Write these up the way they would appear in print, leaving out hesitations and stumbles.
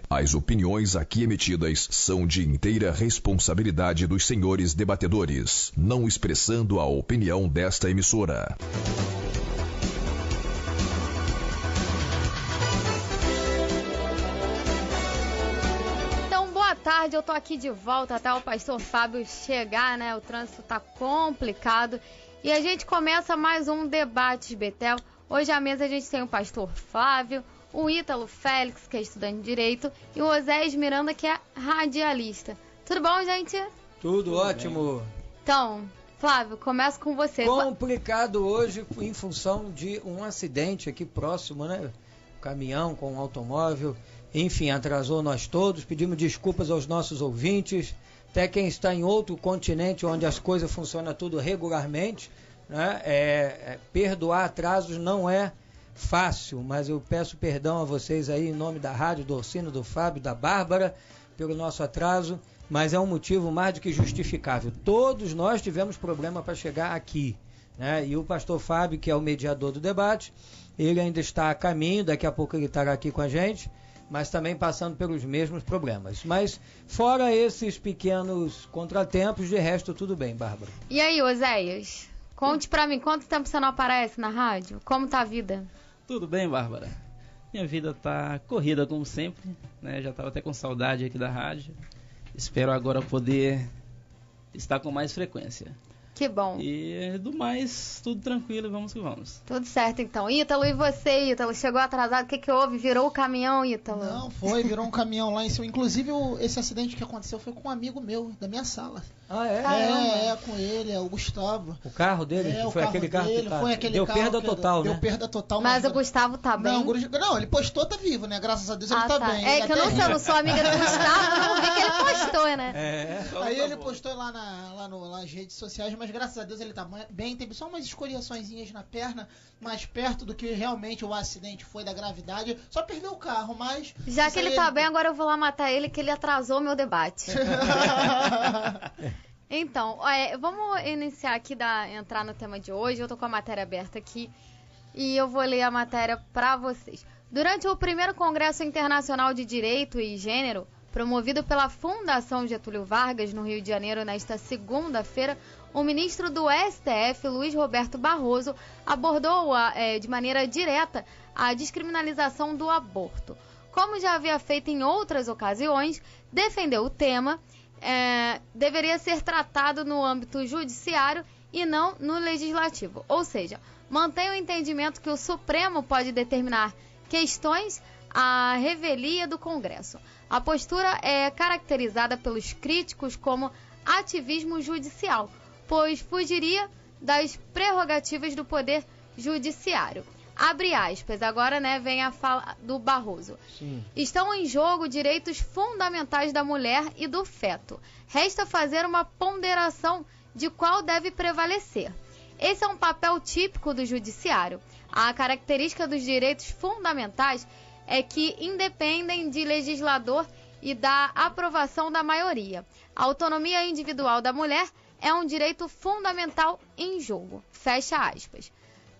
As opiniões aqui emitidas são de inteira responsabilidade dos senhores debatedores, não expressando a opinião desta emissora. Então, boa tarde, eu tô aqui de volta até o pastor Fábio chegar, né? O trânsito tá complicado. E a gente começa mais um Debates Betel. Hoje à mesa a gente tem o pastor Flávio, o Ítalo Félix, que é estudante de Direito, e o Oséias Miranda, que é radialista. Tudo bom, gente? Tudo ótimo. Bem. Então, Flávio, começo com você. Complicado hoje em função de um acidente aqui próximo, né? Caminhão com um automóvel, enfim, atrasou nós todos. Pedimos desculpas aos nossos ouvintes, até quem está em outro continente onde as coisas funcionam tudo regularmente, né? Perdoar atrasos não é fácil, mas eu peço perdão a vocês aí em nome da rádio, do Orsino, do Fábio, da Bárbara, pelo nosso atraso, mas é um motivo mais do que justificável. Todos nós tivemos problema para chegar aqui, né? E o pastor Fábio, que é o mediador do debate, ele ainda está a caminho, daqui a pouco ele estará aqui com a gente, mas também passando pelos mesmos problemas. Mas fora esses pequenos contratempos, de resto tudo bem, Bárbara. E aí, Oséias? Conte pra mim, quanto tempo você não aparece na rádio? Como tá a vida? Tudo bem, Bárbara. Minha vida tá corrida como sempre, né? Já estava até com saudade aqui da rádio. Espero agora poder estar com mais frequência. Que bom. E do mais, tudo tranquilo, vamos que vamos. Tudo certo então. Ítalo, e você, Ítalo? Chegou atrasado, o que houve? Virou o caminhão, Ítalo? Não, virou um caminhão lá em cima. Inclusive, esse acidente que aconteceu foi com um amigo meu, da minha sala. Ah, é? Com ele, o Gustavo. O carro dele? Foi aquele carro dele, que foi aquele deu carro perda total, né? Deu perda total. Mas o Gustavo tá bem? Não, ele postou, tá vivo, né? Graças a Deus ele tá bem. É que eu não sou amiga do Gustavo, não vi que ele postou, né? Aí ele postou lá nas redes sociais, mas graças a Deus ele tá bem. Teve só umas escoriaçõezinhas na perna, mais perto do que realmente o acidente foi da gravidade. Só perdeu o carro, mas... Já que ele tá bem, agora eu vou lá matar ele, que ele atrasou meu debate. Então, vamos iniciar aqui, entrar no tema de hoje. Eu tô com a matéria aberta aqui e eu vou ler a matéria para vocês. Durante o primeiro Congresso Internacional de Direito e Gênero, promovido pela Fundação Getúlio Vargas, no Rio de Janeiro, nesta segunda-feira, o ministro do STF, Luiz Roberto Barroso, abordou de maneira direta a descriminalização do aborto. Como já havia feito em outras ocasiões, defendeu o tema deveria ser tratado no âmbito judiciário e não no legislativo. Ou seja, mantém o entendimento que o Supremo pode determinar questões à revelia do Congresso. A postura é caracterizada pelos críticos como ativismo judicial, pois fugiria das prerrogativas do Poder Judiciário. Abre aspas, agora vem a fala do Barroso. Sim. Estão em jogo direitos fundamentais da mulher e do feto. Resta fazer uma ponderação de qual deve prevalecer. Esse é um papel típico do judiciário. A característica dos direitos fundamentais é que independem de legislador e da aprovação da maioria. A autonomia individual da mulher é um direito fundamental em jogo. Fecha aspas.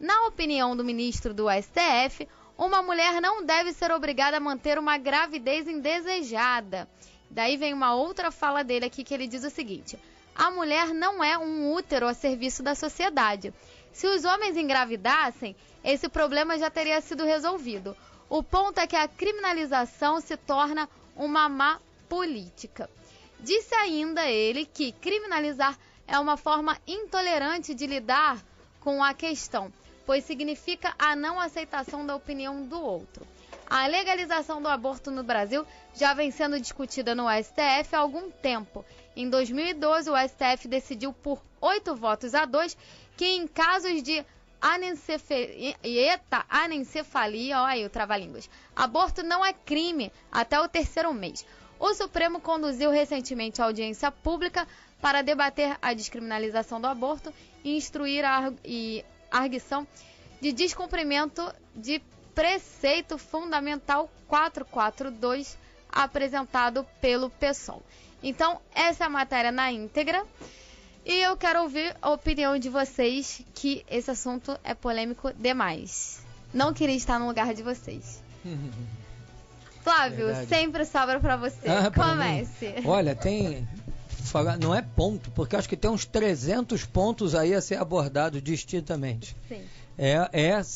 Na opinião do ministro do STF, uma mulher não deve ser obrigada a manter uma gravidez indesejada. Daí vem uma outra fala dele aqui que ele diz o seguinte: a mulher não é um útero a serviço da sociedade. Se os homens engravidassem, esse problema já teria sido resolvido. O ponto é que a criminalização se torna uma má política. Disse ainda ele que criminalizar é uma forma intolerante de lidar com a questão, pois significa a não aceitação da opinião do outro. A legalização do aborto no Brasil já vem sendo discutida no STF há algum tempo. Em 2012, o STF decidiu por 8-2 que em casos de anencefalia, olha aí o trava-línguas, aborto não é crime até o 3º mês. O Supremo conduziu recentemente a audiência pública para debater a descriminalização do aborto e instruir a arguição de descumprimento de preceito fundamental 442 apresentado pelo PSOL. Então, essa é a matéria na íntegra e eu quero ouvir a opinião de vocês, que esse assunto é polêmico demais. Não queria estar no lugar de vocês. Flávio, Verdade. sempre sobra pra você. Comece. Olha, não é ponto, porque eu acho que tem uns 300 pontos aí a ser abordados distintamente. Sim.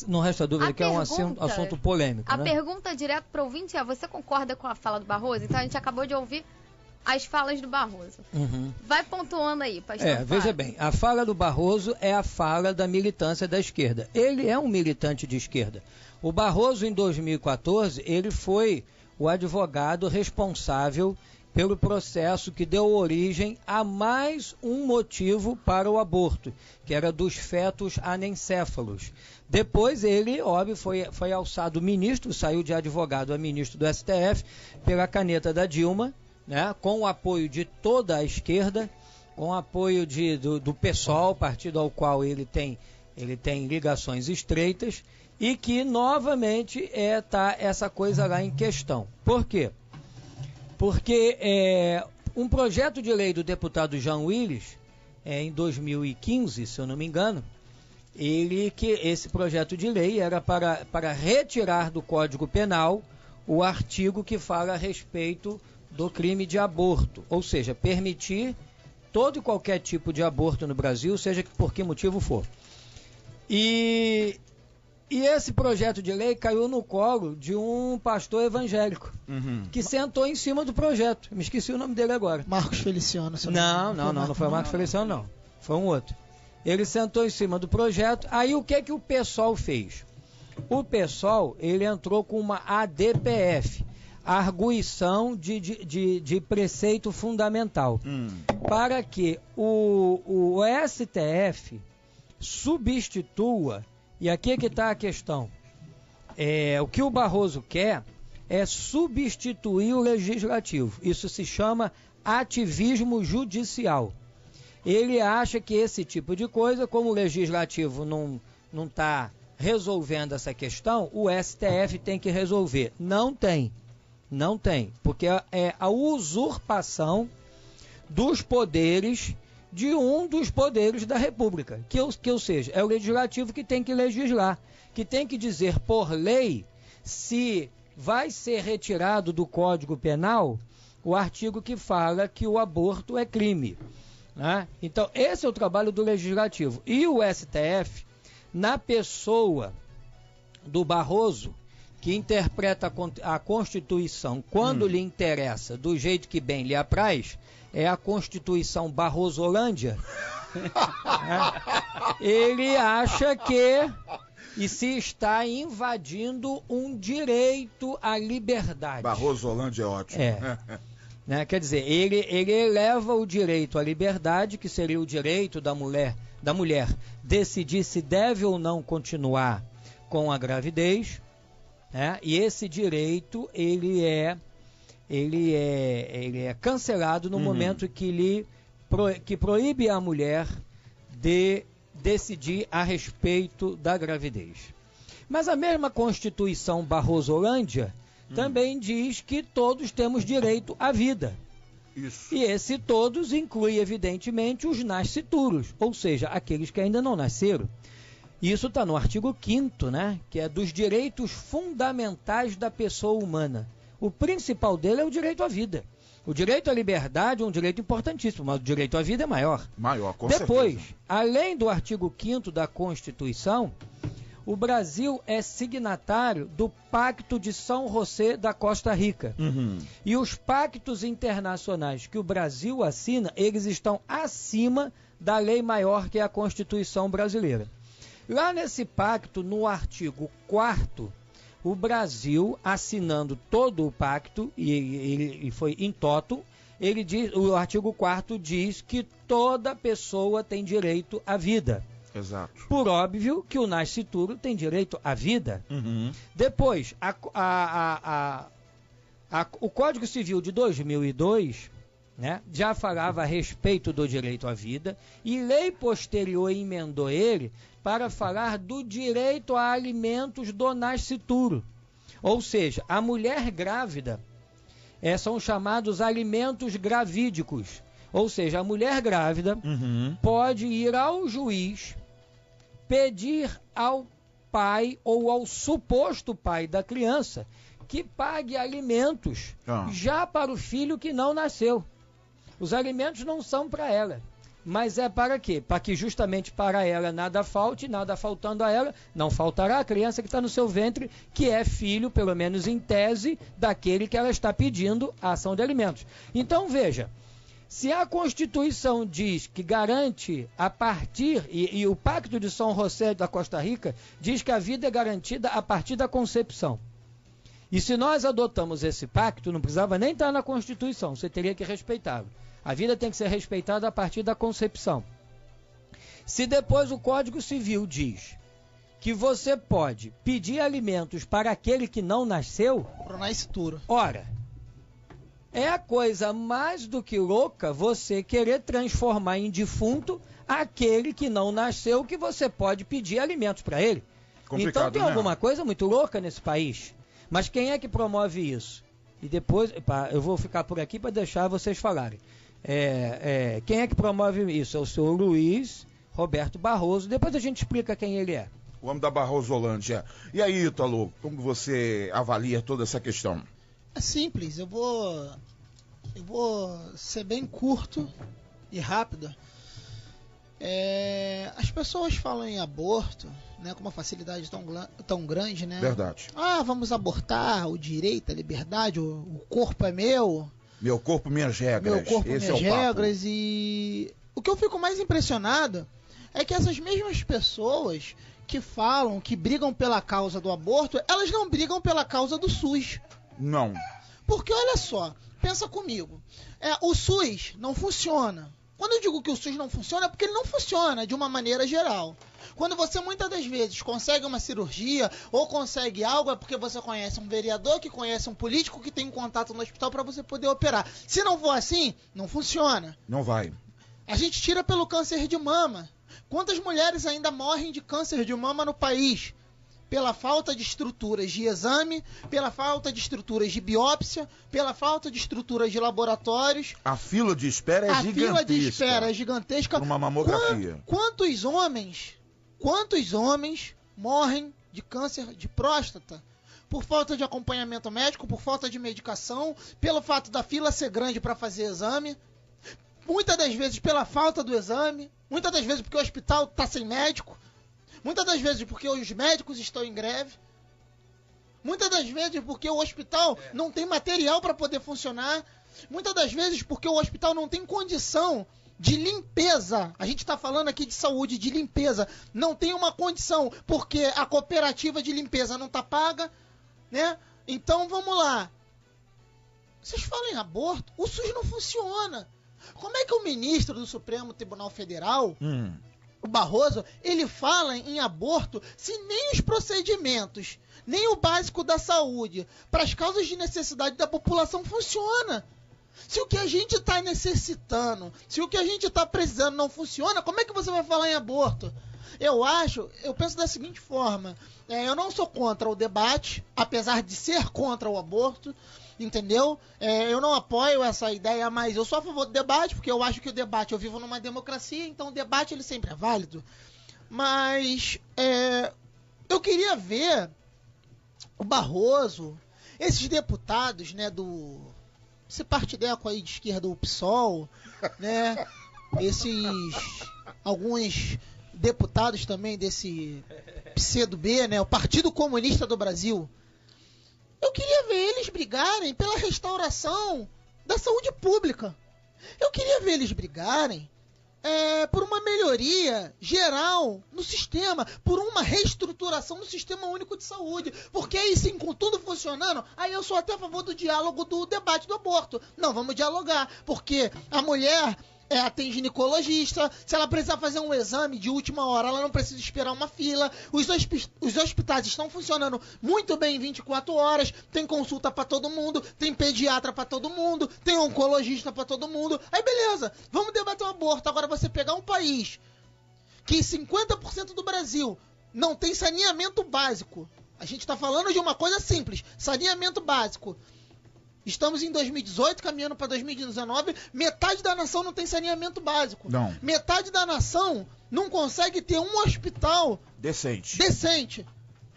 Não resta dúvida que é um assunto polêmico. A né? pergunta direto para o ouvinte é: você concorda com a fala do Barroso? Então a gente acabou de ouvir as falas do Barroso. Uhum. Vai pontuando aí, pastor Flávio. Veja bem, a fala do Barroso é a fala da militância da esquerda. Ele é um militante de esquerda. O Barroso, em 2014, ele foi o advogado responsável pelo processo que deu origem a mais um motivo para o aborto, que era dos fetos anencéfalos. Depois ele, óbvio, foi alçado ministro, saiu de advogado a ministro do STF, pela caneta da Dilma, né, com o apoio de toda a esquerda, com o apoio do PSOL, partido ao qual ele tem ligações estreitas, e que novamente está essa coisa lá em questão. Por quê? Porque um projeto de lei do deputado Jean Willis, em 2015, se eu não me engano, esse projeto de lei era para retirar do Código Penal o artigo que fala a respeito do crime de aborto, ou seja, permitir todo e qualquer tipo de aborto no Brasil, seja por que motivo for. E esse projeto de lei caiu no colo de um pastor evangélico, que sentou em cima do projeto. Me esqueci o nome dele agora. Marcos Feliciano. Não foi Marcos Feliciano, não. Foi um outro. Ele sentou em cima do projeto. Aí o que o PSOL fez? O PSOL, ele entrou com uma ADPF, arguição de preceito fundamental, para que o STF substitua. E aqui é que está a questão. O que o Barroso quer é substituir o legislativo. Isso se chama ativismo judicial. Ele acha que esse tipo de coisa, como o legislativo não está resolvendo essa questão, o STF tem que resolver. Não tem, porque é a usurpação dos poderes de um dos poderes da República, ou seja, é o legislativo que tem que legislar, que tem que dizer por lei se vai ser retirado do Código Penal o artigo que fala que o aborto é crime. Né? Então, esse é o trabalho do legislativo. E o STF, na pessoa do Barroso, que interpreta a Constituição quando lhe interessa, do jeito que bem lhe apraz, é a Constituição Barrosolândia. Ele acha que se está invadindo um direito à liberdade. Barrosolândia é ótimo. Quer dizer, ele eleva o direito à liberdade, que seria o direito da mulher decidir se deve ou não continuar com a gravidez, e esse direito ele é cancelado no momento que proíbe a mulher de decidir a respeito da gravidez. Mas a mesma Constituição Barrosolândia também diz que todos temos direito à vida. Isso. E esse todos inclui, evidentemente, os nascituros, ou seja, aqueles que ainda não nasceram. Isso está no artigo 5º, né, que é dos direitos fundamentais da pessoa humana. O principal dele é o direito à vida. O direito à liberdade é um direito importantíssimo, mas o direito à vida é maior. Com Depois, certeza. além do artigo 5º da Constituição, o Brasil é signatário do Pacto de São José da Costa Rica. E os pactos internacionais que o Brasil assina, eles estão acima da lei maior que é a Constituição brasileira. Lá nesse pacto, no artigo 4º, o Brasil, assinando todo o pacto, e foi in toto, o artigo 4º diz que toda pessoa tem direito à vida. Exato. Por óbvio que o nascituro tem direito à vida. Depois, o Código Civil de 2002, né, já falava a respeito do direito à vida, e lei posterior emendou ele para falar do direito a alimentos do nascituro. Ou seja, a mulher grávida são chamados alimentos gravídicos. Ou seja, a mulher grávida pode ir ao juiz, pedir ao pai ou ao suposto pai da criança que pague alimentos já para o filho que não nasceu. Os alimentos não são para ela, mas é para quê? Para que justamente para ela nada falte, nada faltando a ela, não faltará a criança que está no seu ventre, que é filho, pelo menos em tese, daquele que ela está pedindo a ação de alimentos. Então veja, se a Constituição diz que garante a partir, e o Pacto de São José da Costa Rica diz que a vida é garantida a partir da concepção. E se nós adotamos esse pacto, não precisava nem estar na Constituição, você teria que respeitá-lo. A vida tem que ser respeitada a partir da concepção. Se depois o Código Civil diz que você pode pedir alimentos para aquele que não nasceu, ora, é a coisa mais do que louca você querer transformar em defunto aquele que não nasceu, que você pode pedir alimentos para ele. Então tem alguma coisa muito louca nesse país. Mas quem é que promove isso? E depois, eu vou ficar por aqui para deixar vocês falarem. Quem é que promove isso? É o senhor Luiz Roberto Barroso. Depois a gente explica quem ele é. O homem da Barrosolândia. E aí, Ítalo, como você avalia toda essa questão? É simples, eu vou ser bem curto e rápido. As pessoas falam em aborto, né, com uma facilidade tão grande, né? Verdade. Vamos abortar, o direito, a liberdade, o corpo é meu. Meu corpo, minhas regras. Meu corpo, minhas regras. E o que eu fico mais impressionado é que essas mesmas pessoas que falam, que brigam pela causa do aborto, elas não brigam pela causa do SUS. Não. Porque olha só, pensa comigo, o SUS não funciona. Quando eu digo que o SUS não funciona, é porque ele não funciona de uma maneira geral. Quando você muitas das vezes consegue uma cirurgia ou consegue algo, é porque você conhece um vereador, que conhece um político, que tem um contato no hospital para você poder operar. Se não for assim, não funciona. Não vai. A gente tira pelo câncer de mama. Quantas mulheres ainda morrem de câncer de mama no país? Pela falta de estruturas de exame, pela falta de estruturas de biópsia, pela falta de estruturas de laboratórios. A fila de espera é gigantesca. A fila de espera é gigantesca. Por uma mamografia. Quantos homens morrem de câncer de próstata? Por falta de acompanhamento médico, por falta de medicação, pelo fato da fila ser grande para fazer exame. Muitas das vezes pela falta do exame, muitas das vezes porque o hospital está sem médico. Muitas das vezes porque os médicos estão em greve. Muitas das vezes porque o hospital não tem material para poder funcionar. Muitas das vezes porque o hospital não tem condição de limpeza. A gente está falando aqui de saúde, de limpeza. Não tem uma condição porque a cooperativa de limpeza não está paga, né? Então vamos lá. Vocês falam em aborto, o SUS não funciona. Como é que o ministro do Supremo Tribunal Federal... O Barroso, ele fala em aborto se nem os procedimentos, nem o básico da saúde, para as causas de necessidade da população funciona. Se o que a gente está necessitando, se o que a gente está precisando não funciona, como é que você vai falar em aborto? Eu penso da seguinte forma, eu não sou contra o debate, apesar de ser contra o aborto, entendeu? Eu não apoio essa ideia, mas eu sou a favor do debate, porque eu acho que o debate, eu vivo numa democracia, então o debate ele sempre é válido. Mas eu queria ver o Barroso, esses deputados, né, esse partideco aí de esquerda, o PSOL, né, alguns deputados também desse PCdoB, né, o Partido Comunista do Brasil. Eu queria ver eles brigarem pela restauração da saúde pública. Eu queria ver eles brigarem por uma melhoria geral no sistema, por uma reestruturação do Sistema Único de Saúde. Porque aí sim, com tudo funcionando, aí eu sou até a favor do diálogo, do debate do aborto. Não, vamos dialogar, porque a mulher... tem ginecologista, se ela precisar fazer um exame de última hora, ela não precisa esperar uma fila, os hospitais estão funcionando muito bem em 24 horas, tem consulta para todo mundo, tem pediatra para todo mundo, tem oncologista para todo mundo, aí beleza, vamos debater o aborto. Agora você pegar um país que 50% do Brasil não tem saneamento básico, a gente está falando de uma coisa simples, saneamento básico. Estamos em 2018, caminhando para 2019, metade da nação não tem saneamento básico. Não. Metade da nação não consegue ter um hospital decente,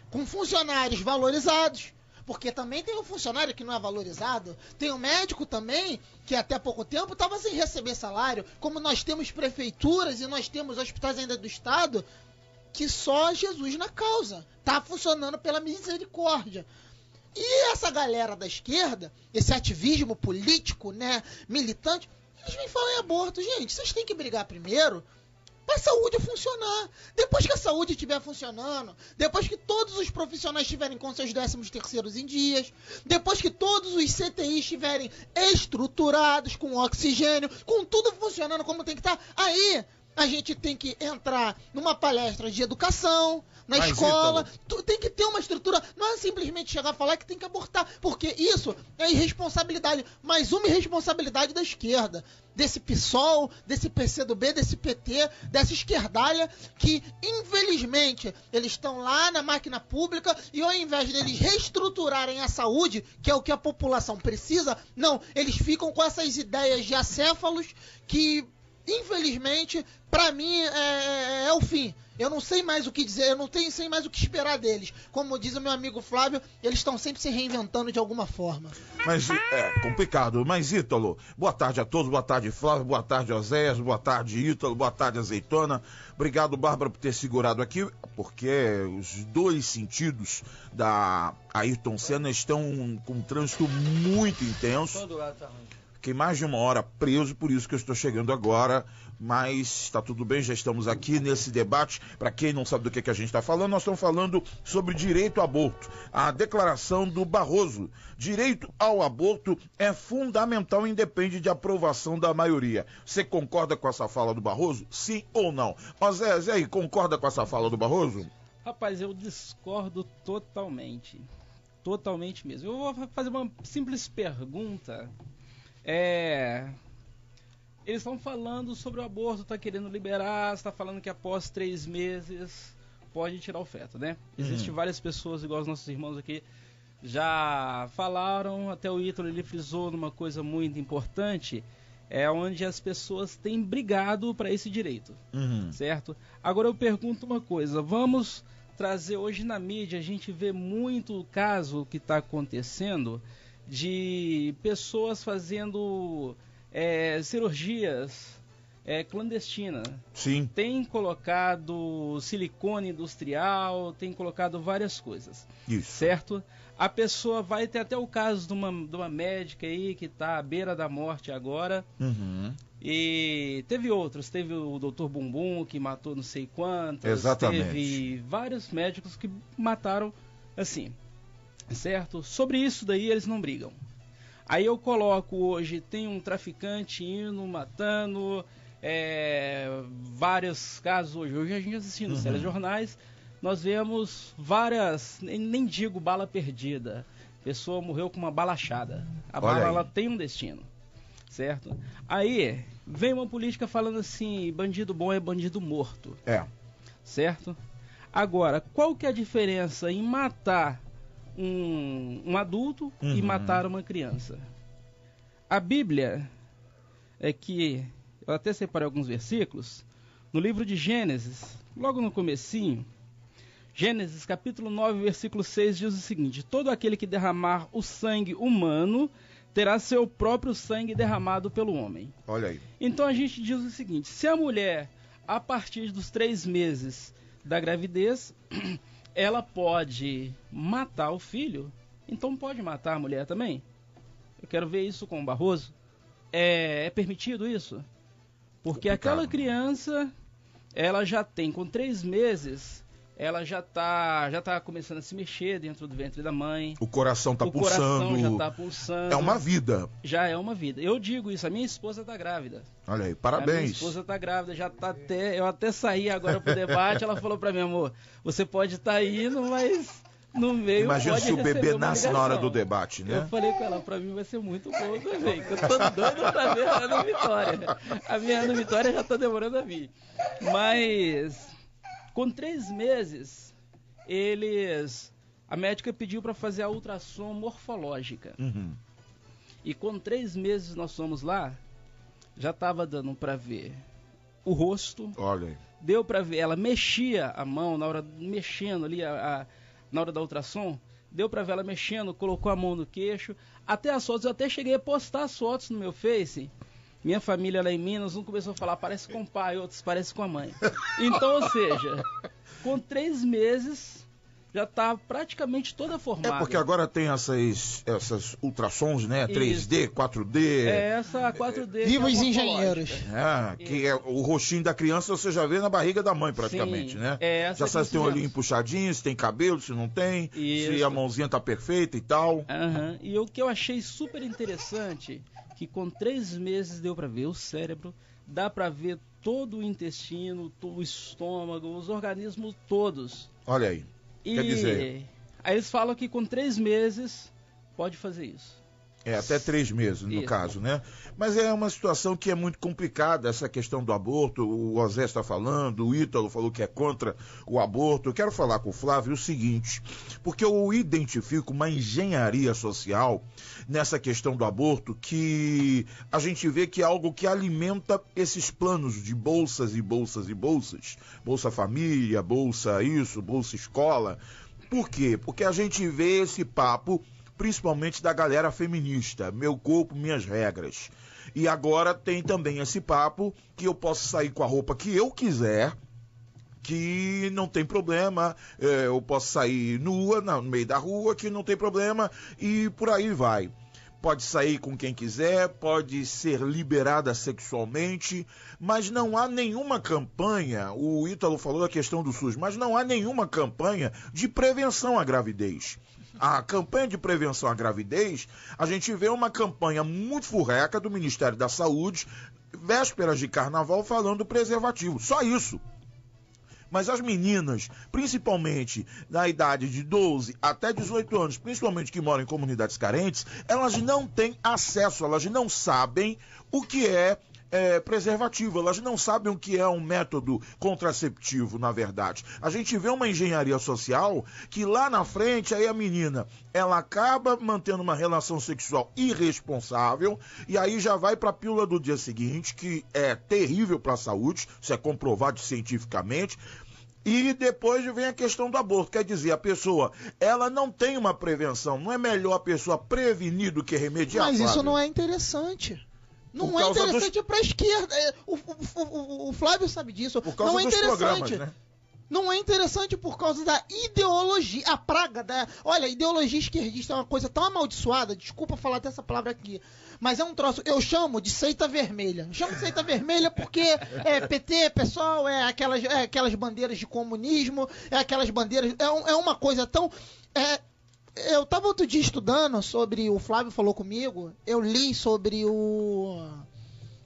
com funcionários valorizados, Porque também tem um funcionário que não é valorizado, tem um médico também que até pouco tempo estava sem receber salário, como nós temos prefeituras e nós temos hospitais ainda do Estado, que só Jesus na causa, tá funcionando pela misericórdia. E essa galera da esquerda, esse ativismo político, né, militante, eles vêm falar em aborto. Gente, vocês têm que brigar primeiro para a saúde funcionar. Depois que a saúde estiver funcionando, depois que todos os profissionais estiverem com seus 13º em dias, depois que todos os CTIs estiverem estruturados, com oxigênio, com tudo funcionando como tem que estar, aí a gente tem que entrar numa palestra de educação, na escola, tem que ter uma estrutura, não é simplesmente chegar a falar que tem que abortar, porque isso é irresponsabilidade, mas uma irresponsabilidade da esquerda, desse PSOL, desse PCdoB, desse PT, dessa esquerdalha, que infelizmente eles estão lá na máquina pública e ao invés deles reestruturarem a saúde, que é o que a população precisa, não, eles ficam com essas ideias de acéfalos que, infelizmente, pra mim é o fim. Eu não sei mais o que dizer, eu não sei mais o que esperar deles. Como diz o meu amigo Flávio, eles estão sempre se reinventando de alguma forma. Mas é complicado. Mas, Ítalo, boa tarde a todos. Boa tarde, Flávio. Boa tarde, Oséias. Boa tarde, Ítalo. Boa tarde, Azeitona. Obrigado, Bárbara, por ter segurado aqui, porque os dois sentidos da Ayrton Senna estão com um trânsito muito intenso. Todo lado tá ruim. Fiquei mais de 1 hora preso, por isso que eu estou chegando agora, mas está tudo bem, já estamos aqui nesse debate. Para quem não sabe do que a gente está falando, nós estamos falando sobre direito ao aborto. A declaração do Barroso: direito ao aborto é fundamental e independe de aprovação da maioria. Você concorda com essa fala do Barroso? Sim ou não? Mas Zé aí, concorda com essa fala do Barroso? Rapaz, eu discordo totalmente. Totalmente mesmo. Eu vou fazer uma simples pergunta. Eles estão falando sobre o aborto, tá querendo liberar, está falando que após 3 meses pode tirar o feto, né? Existem várias pessoas, igual os nossos irmãos aqui, já falaram, até o Ítalo ele frisou numa coisa muito importante, onde as pessoas têm brigado para esse direito, certo? Agora eu pergunto uma coisa, vamos trazer hoje na mídia, a gente vê muito caso que está acontecendo de pessoas fazendo cirurgias clandestinas. Sim. Tem colocado silicone industrial, tem colocado várias coisas. Isso. Certo? A pessoa vai ter até o caso de uma médica aí que está à beira da morte agora. E teve outros, teve o Dr. Bumbum que matou não sei quantos. Exatamente. Teve vários médicos que mataram assim. Certo? Sobre isso daí eles não brigam. Aí eu coloco hoje, tem um traficante indo, matando, vários casos hoje a gente assistindo séries jornais, nós vemos várias, nem digo bala perdida, a pessoa morreu com uma bala achada, a bala ela tem um destino, certo? Aí vem uma política falando assim, bandido bom é bandido morto, certo? Agora, qual que é a diferença em matar um adulto e matar uma criança? A Bíblia que eu até separei alguns versículos no livro de Gênesis, logo no comecinho, Gênesis capítulo 9, versículo 6 diz o seguinte: todo aquele que derramar o sangue humano terá seu próprio sangue derramado pelo homem. Olha aí. Então a gente diz o seguinte: se a mulher, a partir dos 3 meses da gravidez, ela pode matar o filho, então pode matar a mulher também? Eu quero ver isso com o Barroso. É permitido isso? Porque aquela criança, ela já tem, com 3 meses, ela já tá começando a se mexer dentro do ventre da mãe. O coração tá pulsando. O coração já tá pulsando. É uma vida. Já é uma vida. Eu digo isso, a minha esposa tá grávida. Olha aí, parabéns. A minha esposa tá grávida, já tá eu até saí agora pro debate, ela falou pra mim: amor, você pode estar indo, mas no meio imagina pode se o bebê nasce ligação. na hora do debate, né? Eu falei com ela, pra mim vai ser muito bom também, que eu tô doido pra ver a Ana Vitória. A minha Ana Vitória já tá demorando a vir. Mas com 3 meses, a médica pediu para fazer a ultrassom morfológica. E com 3 meses nós fomos lá, já estava dando para ver o rosto. Olha aí. Deu para ver, ela mexia a mão na hora, mexendo ali, na hora da ultrassom, deu pra ver ela mexendo, colocou a mão no queixo. Até as fotos, eu até cheguei a postar as fotos no meu Face. Minha família lá em Minas, um começou a falar, parece com o pai, outros parece com a mãe. Então, ou seja, com 3 meses... já está praticamente toda formada. É porque agora tem essas ultrassons, né? 3D, 4D. Essa 4D. Vivos engenheiros. Que é o rostinho da criança você já vê na barriga da mãe praticamente, né? Já sabe se tem um olhinho puxadinho, se tem cabelo, se não tem, se a mãozinha tá perfeita e tal. E o que eu achei super interessante, que com 3 meses deu para ver o cérebro, dá para ver todo o intestino, o estômago, os organismos todos. Olha aí. Quer dizer... Aí eles falam que com 3 meses pode fazer isso. Até 3 meses, no caso, né? Mas é uma situação que é muito complicada, essa questão do aborto. O Osé está falando, o Ítalo falou que é contra o aborto. Eu quero falar com o Flávio o seguinte, porque eu identifico uma engenharia social nessa questão do aborto que a gente vê que é algo que alimenta esses planos de bolsas e bolsas e bolsas. Bolsa Família, bolsa isso, bolsa escola. Por quê? Porque a gente vê esse papo principalmente da galera feminista, meu corpo, minhas regras. E agora tem também esse papo que eu posso sair com a roupa que eu quiser, que não tem problema, eu posso sair nua, no meio da rua, que não tem problema, e por aí vai. Pode sair com quem quiser, pode ser liberada sexualmente, mas não há nenhuma campanha, o Ítalo falou da questão do SUS, mas não há nenhuma campanha de prevenção à gravidez. A campanha de prevenção à gravidez, a gente vê uma campanha muito furreca do Ministério da Saúde, vésperas de carnaval, falando do preservativo. Só isso. Mas as meninas, principalmente na idade de 12 até 18 anos, principalmente que moram em comunidades carentes, elas não têm acesso, elas não sabem o que é preservativo, elas não sabem o que é um método contraceptivo, na verdade. A gente vê uma engenharia social que lá na frente, aí a menina, ela acaba mantendo uma relação sexual irresponsável e aí já vai para a pílula do dia seguinte, que é terrível para a saúde, isso é comprovado cientificamente. E depois vem a questão do aborto, quer dizer, a pessoa, ela não tem uma prevenção, não é melhor a pessoa prevenir do que remediar? Mas isso não é interessante. Não é interessante para a esquerda. O Flávio sabe disso. Por causa não é dos interessante. programas, né? Não é interessante por causa da ideologia, a praga da... Olha, ideologia esquerdista é uma coisa tão amaldiçoada, desculpa falar dessa palavra aqui, mas é um troço, eu chamo de seita vermelha. Eu chamo de seita vermelha porque é PT, pessoal, aquelas bandeiras de comunismo, aquelas bandeiras... É uma coisa tão... Eu estava outro dia estudando sobre, o Flávio falou comigo, eu li sobre o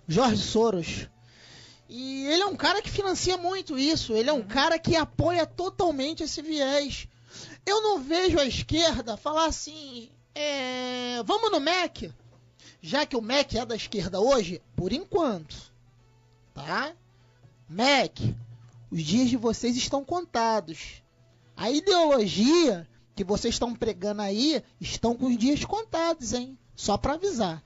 Jorge Soros. E ele é um cara que financia muito isso, ele é um cara que apoia totalmente esse viés. Eu não vejo a esquerda falar assim, vamos no MEC, já que o MEC é da esquerda hoje, por enquanto, tá? MEC, os dias de vocês estão contados. A ideologia que vocês estão pregando aí estão com os dias contados, hein? Só para avisar.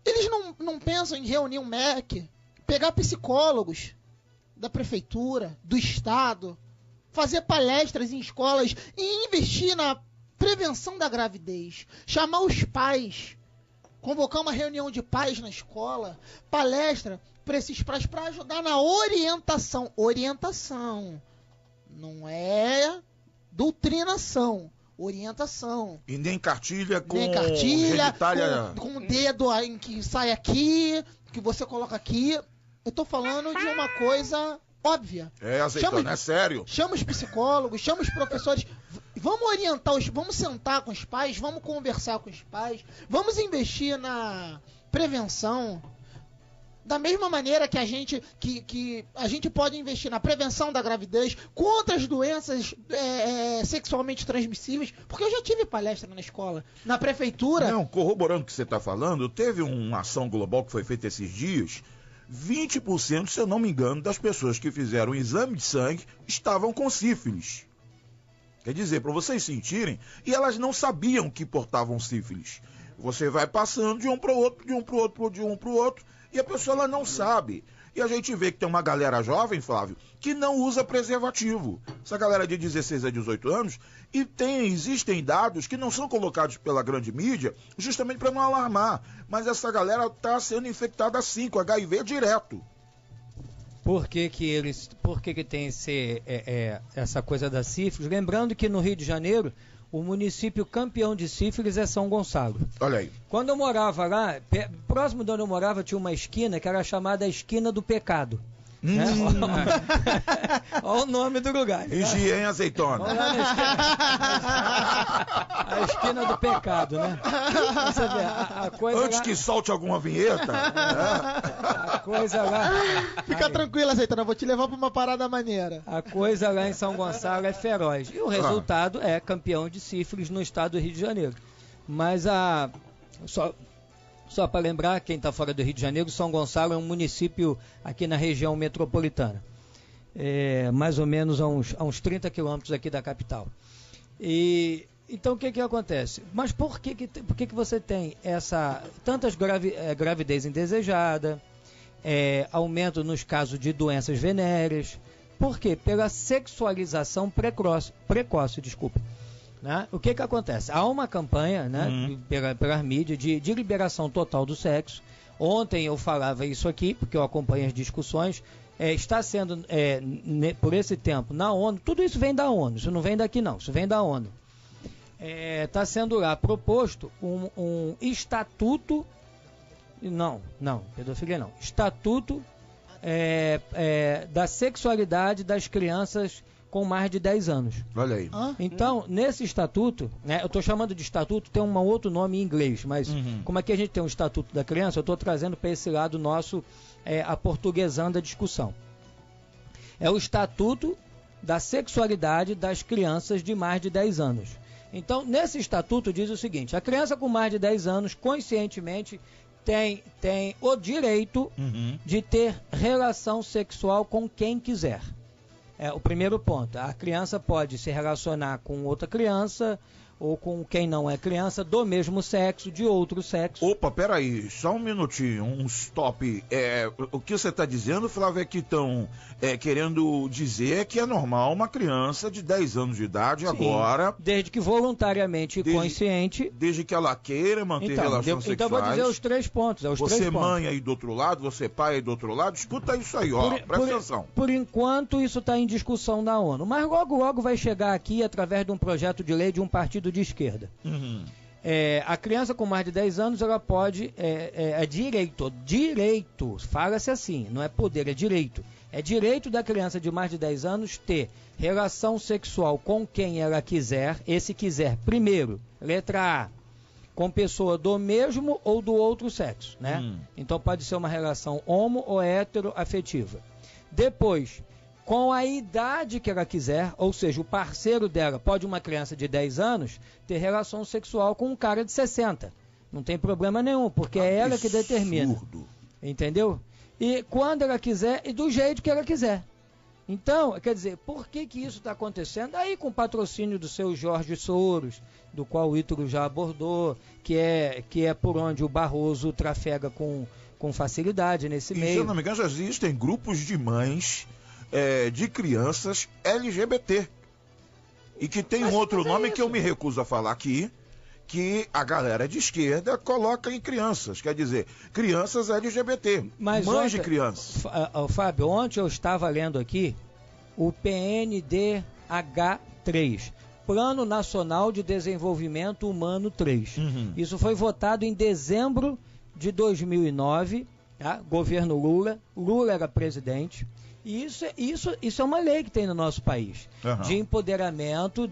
Eles não pensam em reunir um MEC, pegar psicólogos da prefeitura, do estado, fazer palestras em escolas e investir na prevenção da gravidez. Chamar os pais, convocar uma reunião de pais na escola, palestra para esses pais para ajudar na orientação. Orientação. Não é doutrinação, orientação. E nem cartilha com com o dedo em que sai aqui, que você coloca aqui. Eu tô falando de uma coisa óbvia. Azeitona, é sério. Chama os psicólogos, chama os professores. Vamos orientar vamos sentar com os pais, vamos conversar com os pais, vamos investir na prevenção. Da mesma maneira que a gente pode investir na prevenção da gravidez, contra as doenças sexualmente transmissíveis, porque eu já tive palestra na escola, na prefeitura. Não, corroborando o que você está falando, teve uma ação global que foi feita esses dias, 20%, se eu não me engano, das pessoas que fizeram o exame de sangue estavam com sífilis. Quer dizer, para vocês sentirem, e elas não sabiam que portavam sífilis. Você vai passando de um para o outro, de um para o outro, e a pessoa ela não sabe. E a gente vê que tem uma galera jovem, Flávio, que não usa preservativo. Essa galera de 16 a 18 anos, e existem dados que não são colocados pela grande mídia, justamente para não alarmar. Mas essa galera está sendo infectada sim, com HIV direto. Por que tem essa coisa da sífilis? Lembrando que no Rio de Janeiro, o município campeão de sífilis é São Gonçalo. Olha aí. Quando eu morava lá, próximo de onde eu morava, tinha uma esquina que era chamada a Esquina do Pecado. Né? Olha o nome do lugar. Vigia, hein, azeitona? A esquina do pecado, né? Você vê, a coisa antes lá... que solte alguma vinheta. A coisa lá... Fica tranquilo, azeitona, vou te levar pra uma parada maneira. A coisa lá em São Gonçalo é feroz. E o resultado é campeão de sífilis no estado do Rio de Janeiro. Mas Só para lembrar, quem está fora do Rio de Janeiro, São Gonçalo é um município aqui na região metropolitana. Mais ou menos a uns 30 quilômetros aqui da capital. Então o que acontece? Mas por que você tem tantas gravidez indesejada, aumento nos casos de doenças venéreas? Por quê? Pela sexualização precoce, desculpa. Né? O que acontece? Há uma campanha, né, pela mídia de liberação total do sexo. Ontem eu falava isso aqui, porque eu acompanho as discussões. Está sendo, por esse tempo, na ONU, tudo isso vem da ONU, isso não vem daqui não, isso vem da ONU. Está sendo lá proposto um estatuto, pedofilia não, estatuto da sexualidade das crianças com mais de 10 anos. Olha aí. Então, nesse estatuto, né, eu estou chamando de estatuto, tem um outro nome em inglês, mas como aqui a gente tem um estatuto da criança, eu estou trazendo para esse lado nosso, aportuguesando a discussão. É o estatuto da sexualidade das crianças de mais de 10 anos. Então, nesse estatuto diz o seguinte: a criança com mais de 10 anos, conscientemente, tem o direito de ter relação sexual com quem quiser. O primeiro ponto, a criança pode se relacionar com outra criança ou com quem não é criança do mesmo sexo, de outro sexo. Opa, peraí, só um minutinho, um stop. O que você está dizendo, Flávio, é que estão querendo dizer que é normal uma criança de 10 anos de idade. Sim, agora... desde que voluntariamente e consciente... Desde que ela queira manter relações sexuais. Então vou dizer os 3 pontos. Você mãe aí do outro lado, você pai aí do outro lado, escuta isso aí, ó, presta atenção. Por enquanto isso está em discussão na ONU, mas logo vai chegar aqui através de um projeto de lei de um partido de esquerda. A criança com mais de 10 anos, ela pode, direito, fala-se assim, não é poder, é direito. É direito da criança de mais de 10 anos ter relação sexual com quem ela quiser, primeiro, letra A, com pessoa do mesmo ou do outro sexo, né? Então pode ser uma relação homo ou heteroafetiva. Depois, com a idade que ela quiser, ou seja, o parceiro dela, pode uma criança de 10 anos ter relação sexual com um cara de 60. Não tem problema nenhum, porque é ela que determina. Entendeu? E quando ela quiser e do jeito que ela quiser. Então, quer dizer, por que isso está acontecendo? Aí com o patrocínio do seu Jorge Soros, do qual o Ítalo já abordou, que é por onde o Barroso trafega com facilidade nesse meio. Se eu não me engano, já existem grupos de mães... de crianças LGBT. E que tem um outro nome que eu me recuso a falar aqui, que a galera de esquerda coloca em crianças, quer dizer, crianças LGBT, mães de crianças. Fábio, ontem eu estava lendo aqui o PNDH3, Plano Nacional de Desenvolvimento Humano 3. Isso foi votado em dezembro de 2009, tá? Governo Lula era presidente. E isso é uma lei que tem no nosso país, de empoderamento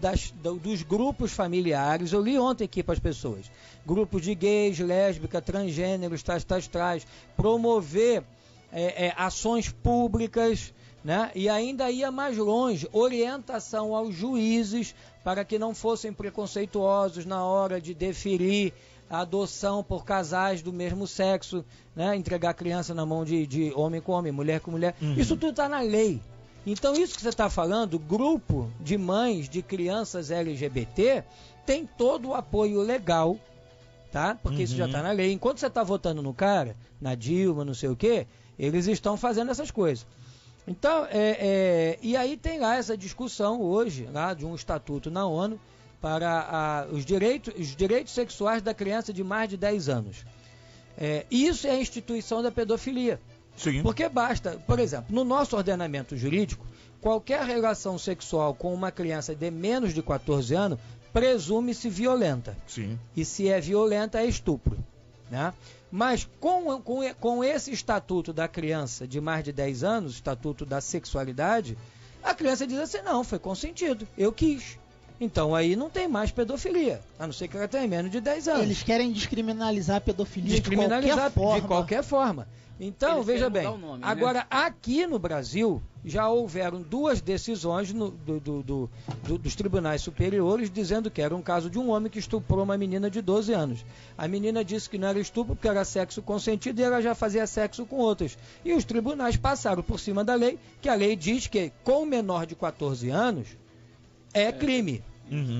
dos grupos familiares. Eu li ontem aqui para as pessoas, grupos de gays, lésbicas, transgêneros, tais, promover ações públicas, né? E ainda ia mais longe, orientação aos juízes para que não fossem preconceituosos na hora de deferir a adoção por casais do mesmo sexo, né? Entregar criança na mão de homem com homem, mulher com mulher. Isso tudo está na lei. Então isso que você está falando, grupo de mães de crianças LGBT, tem todo o apoio legal tá? Porque isso já está na lei. Enquanto você está votando no cara, na Dilma, não sei o quê, eles estão fazendo essas coisas. Então, e aí tem lá essa discussão hoje, lá de um estatuto na ONU para os direitos sexuais da criança de mais de 10 anos. Isso é a instituição da pedofilia. Sim. Porque basta, por exemplo, no nosso ordenamento jurídico, qualquer relação sexual com uma criança de menos de 14 anos presume-se violenta. Sim. E se é violenta, é estupro. Né? Mas com esse estatuto da criança de mais de 10 anos, estatuto da sexualidade, a criança diz assim, não, foi consentido, eu quis. Então aí não tem mais pedofilia, a não ser que ela tenha menos de 10 anos. Eles querem descriminalizar a pedofilia de qualquer forma. Então, Eles veja bem, querem mudar o nome, agora né? aqui no Brasil já houveram 2 decisões dos tribunais superiores dizendo que era um caso de um homem que estuprou uma menina de 12 anos. A menina disse que não era estupro porque era sexo consentido e ela já fazia sexo com outras. E os tribunais passaram por cima da lei, que a lei diz que com menor de 14 anos é crime.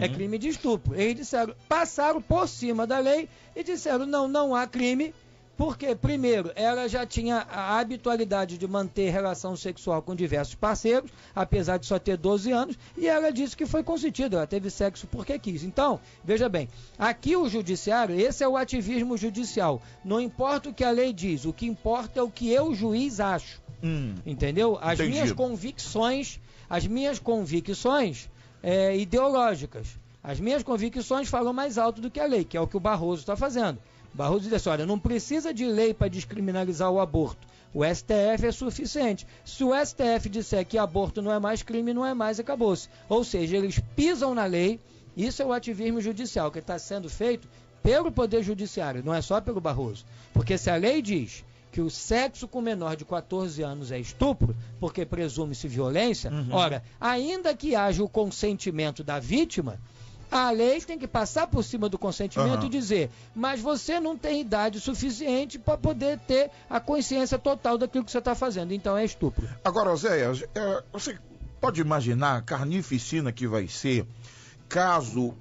É crime de estupro. Eles passaram por cima da lei e disseram, não há crime, porque, primeiro, ela já tinha a habitualidade de manter relação sexual com diversos parceiros, apesar de só ter 12 anos, e ela disse que foi consentida, ela teve sexo porque quis. Então, veja bem, aqui o judiciário, esse é o ativismo judicial. Não importa o que a lei diz, o que importa é o que eu, juiz, acho. Entendeu? As minhas convicções ideológicas. As minhas convicções falam mais alto do que a lei, que é o que o Barroso está fazendo. Barroso diz assim, olha, não precisa de lei para descriminalizar o aborto. O STF é suficiente. Se o STF disser que aborto não é mais crime, não é mais, acabou-se. Ou seja, eles pisam na lei. Isso é o ativismo judicial, que está sendo feito pelo Poder Judiciário, não é só pelo Barroso. Porque se a lei diz que o sexo com menor de 14 anos é estupro, porque presume-se violência, ora, ainda que haja o consentimento da vítima, a lei tem que passar por cima do consentimento e dizer, mas você não tem idade suficiente para poder ter a consciência total daquilo que você está fazendo, então é estupro. Agora, Oséias, você pode imaginar a carnificina que vai ser caso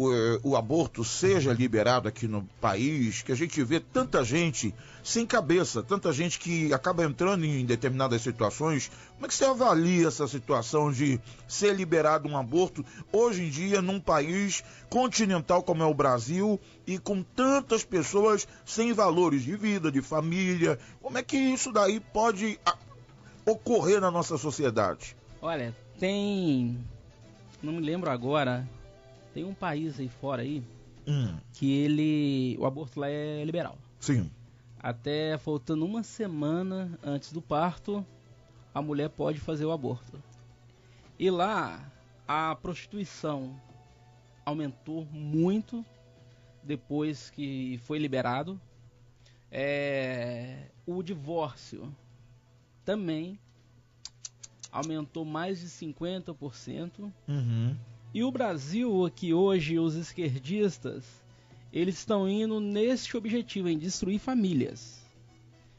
o aborto seja liberado aqui no país, que a gente vê tanta gente sem cabeça, tanta gente que acaba entrando em determinadas situações. Como é que você avalia essa situação de ser liberado um aborto hoje em dia num país continental como é o Brasil e com tantas pessoas sem valores de vida, de família? Como é que isso daí pode ocorrer na nossa sociedade? Olha, não me lembro agora, tem um país aí fora aí que o aborto lá é liberal. Sim. Até faltando uma semana antes do parto, a mulher pode fazer o aborto. E lá, a prostituição aumentou muito depois que foi liberado. O divórcio também aumentou mais de 50%. E o Brasil, aqui hoje, os esquerdistas, eles estão indo nesse objetivo, em destruir famílias.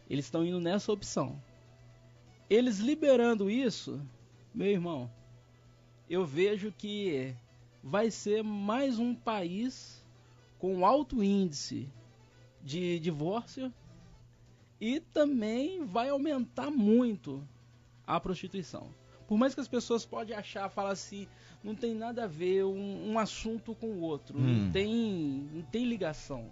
Eles estão indo nessa opção. Eles liberando isso, meu irmão, eu vejo que vai ser mais um país com alto índice de divórcio e também vai aumentar muito a prostituição. Por mais que as pessoas podem achar, falar assim, não tem nada a ver um assunto com o outro, não tem ligação.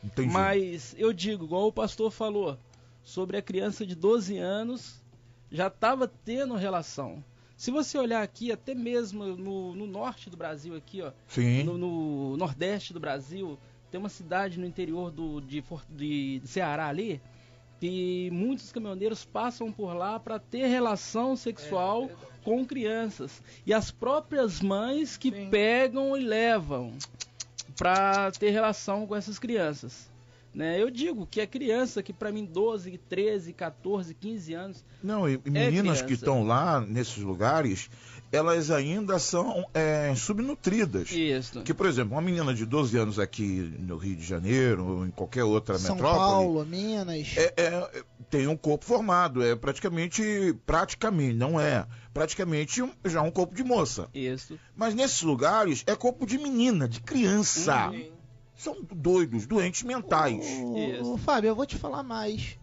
Entendi. Mas eu digo, igual o pastor falou, sobre a criança de 12 anos, já estava tendo relação. Se você olhar aqui, até mesmo no norte do Brasil, aqui, ó, no nordeste do Brasil, tem uma cidade no interior de Ceará ali, que muitos caminhoneiros passam por lá para ter relação sexual com crianças. E as próprias mães que pegam e levam para ter relação com essas crianças. Né? Eu digo que a criança que para mim 12, 13, 14, 15 anos... Não, e meninas que estão lá nesses lugares, elas ainda são subnutridas. Isso. Que, por exemplo, uma menina de 12 anos aqui no Rio de Janeiro, ou em qualquer outra São metrópole... São Paulo, Minas... tem um corpo formado, praticamente, não é, praticamente já um corpo de moça. Isso. Mas nesses lugares é corpo de menina, de criança. são doidos, doentes mentais. Fábio, eu vou te falar mais.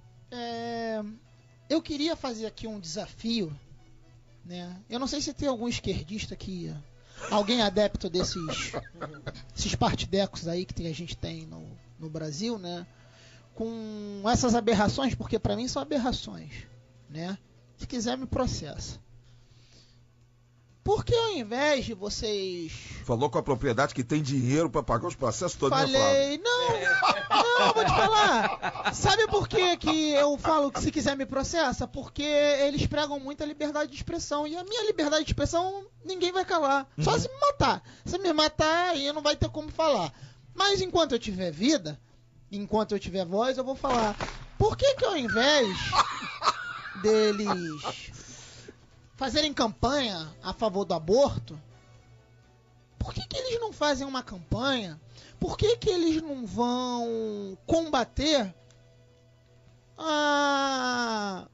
Eu queria fazer aqui um desafio, né? Eu não sei se tem algum esquerdista aqui, alguém adepto esses partidecos aí que a gente tem no Brasil, né? Com essas aberrações, porque para mim são aberrações, né? Se quiser me processa. Porque ao invés de vocês... Falou com a propriedade que tem dinheiro para pagar os processos todos. Falei, não, vou te falar. Sabe por que eu falo que se quiser me processa? Porque eles pregam muito a liberdade de expressão. E a minha liberdade de expressão ninguém vai calar. Só se me matar. Se me matar, aí não vai ter como falar. Mas enquanto eu tiver vida, enquanto eu tiver voz, eu vou falar. Por que ao invés deles fazerem campanha a favor do aborto, por que eles não fazem uma campanha? Por que eles não vão combater a...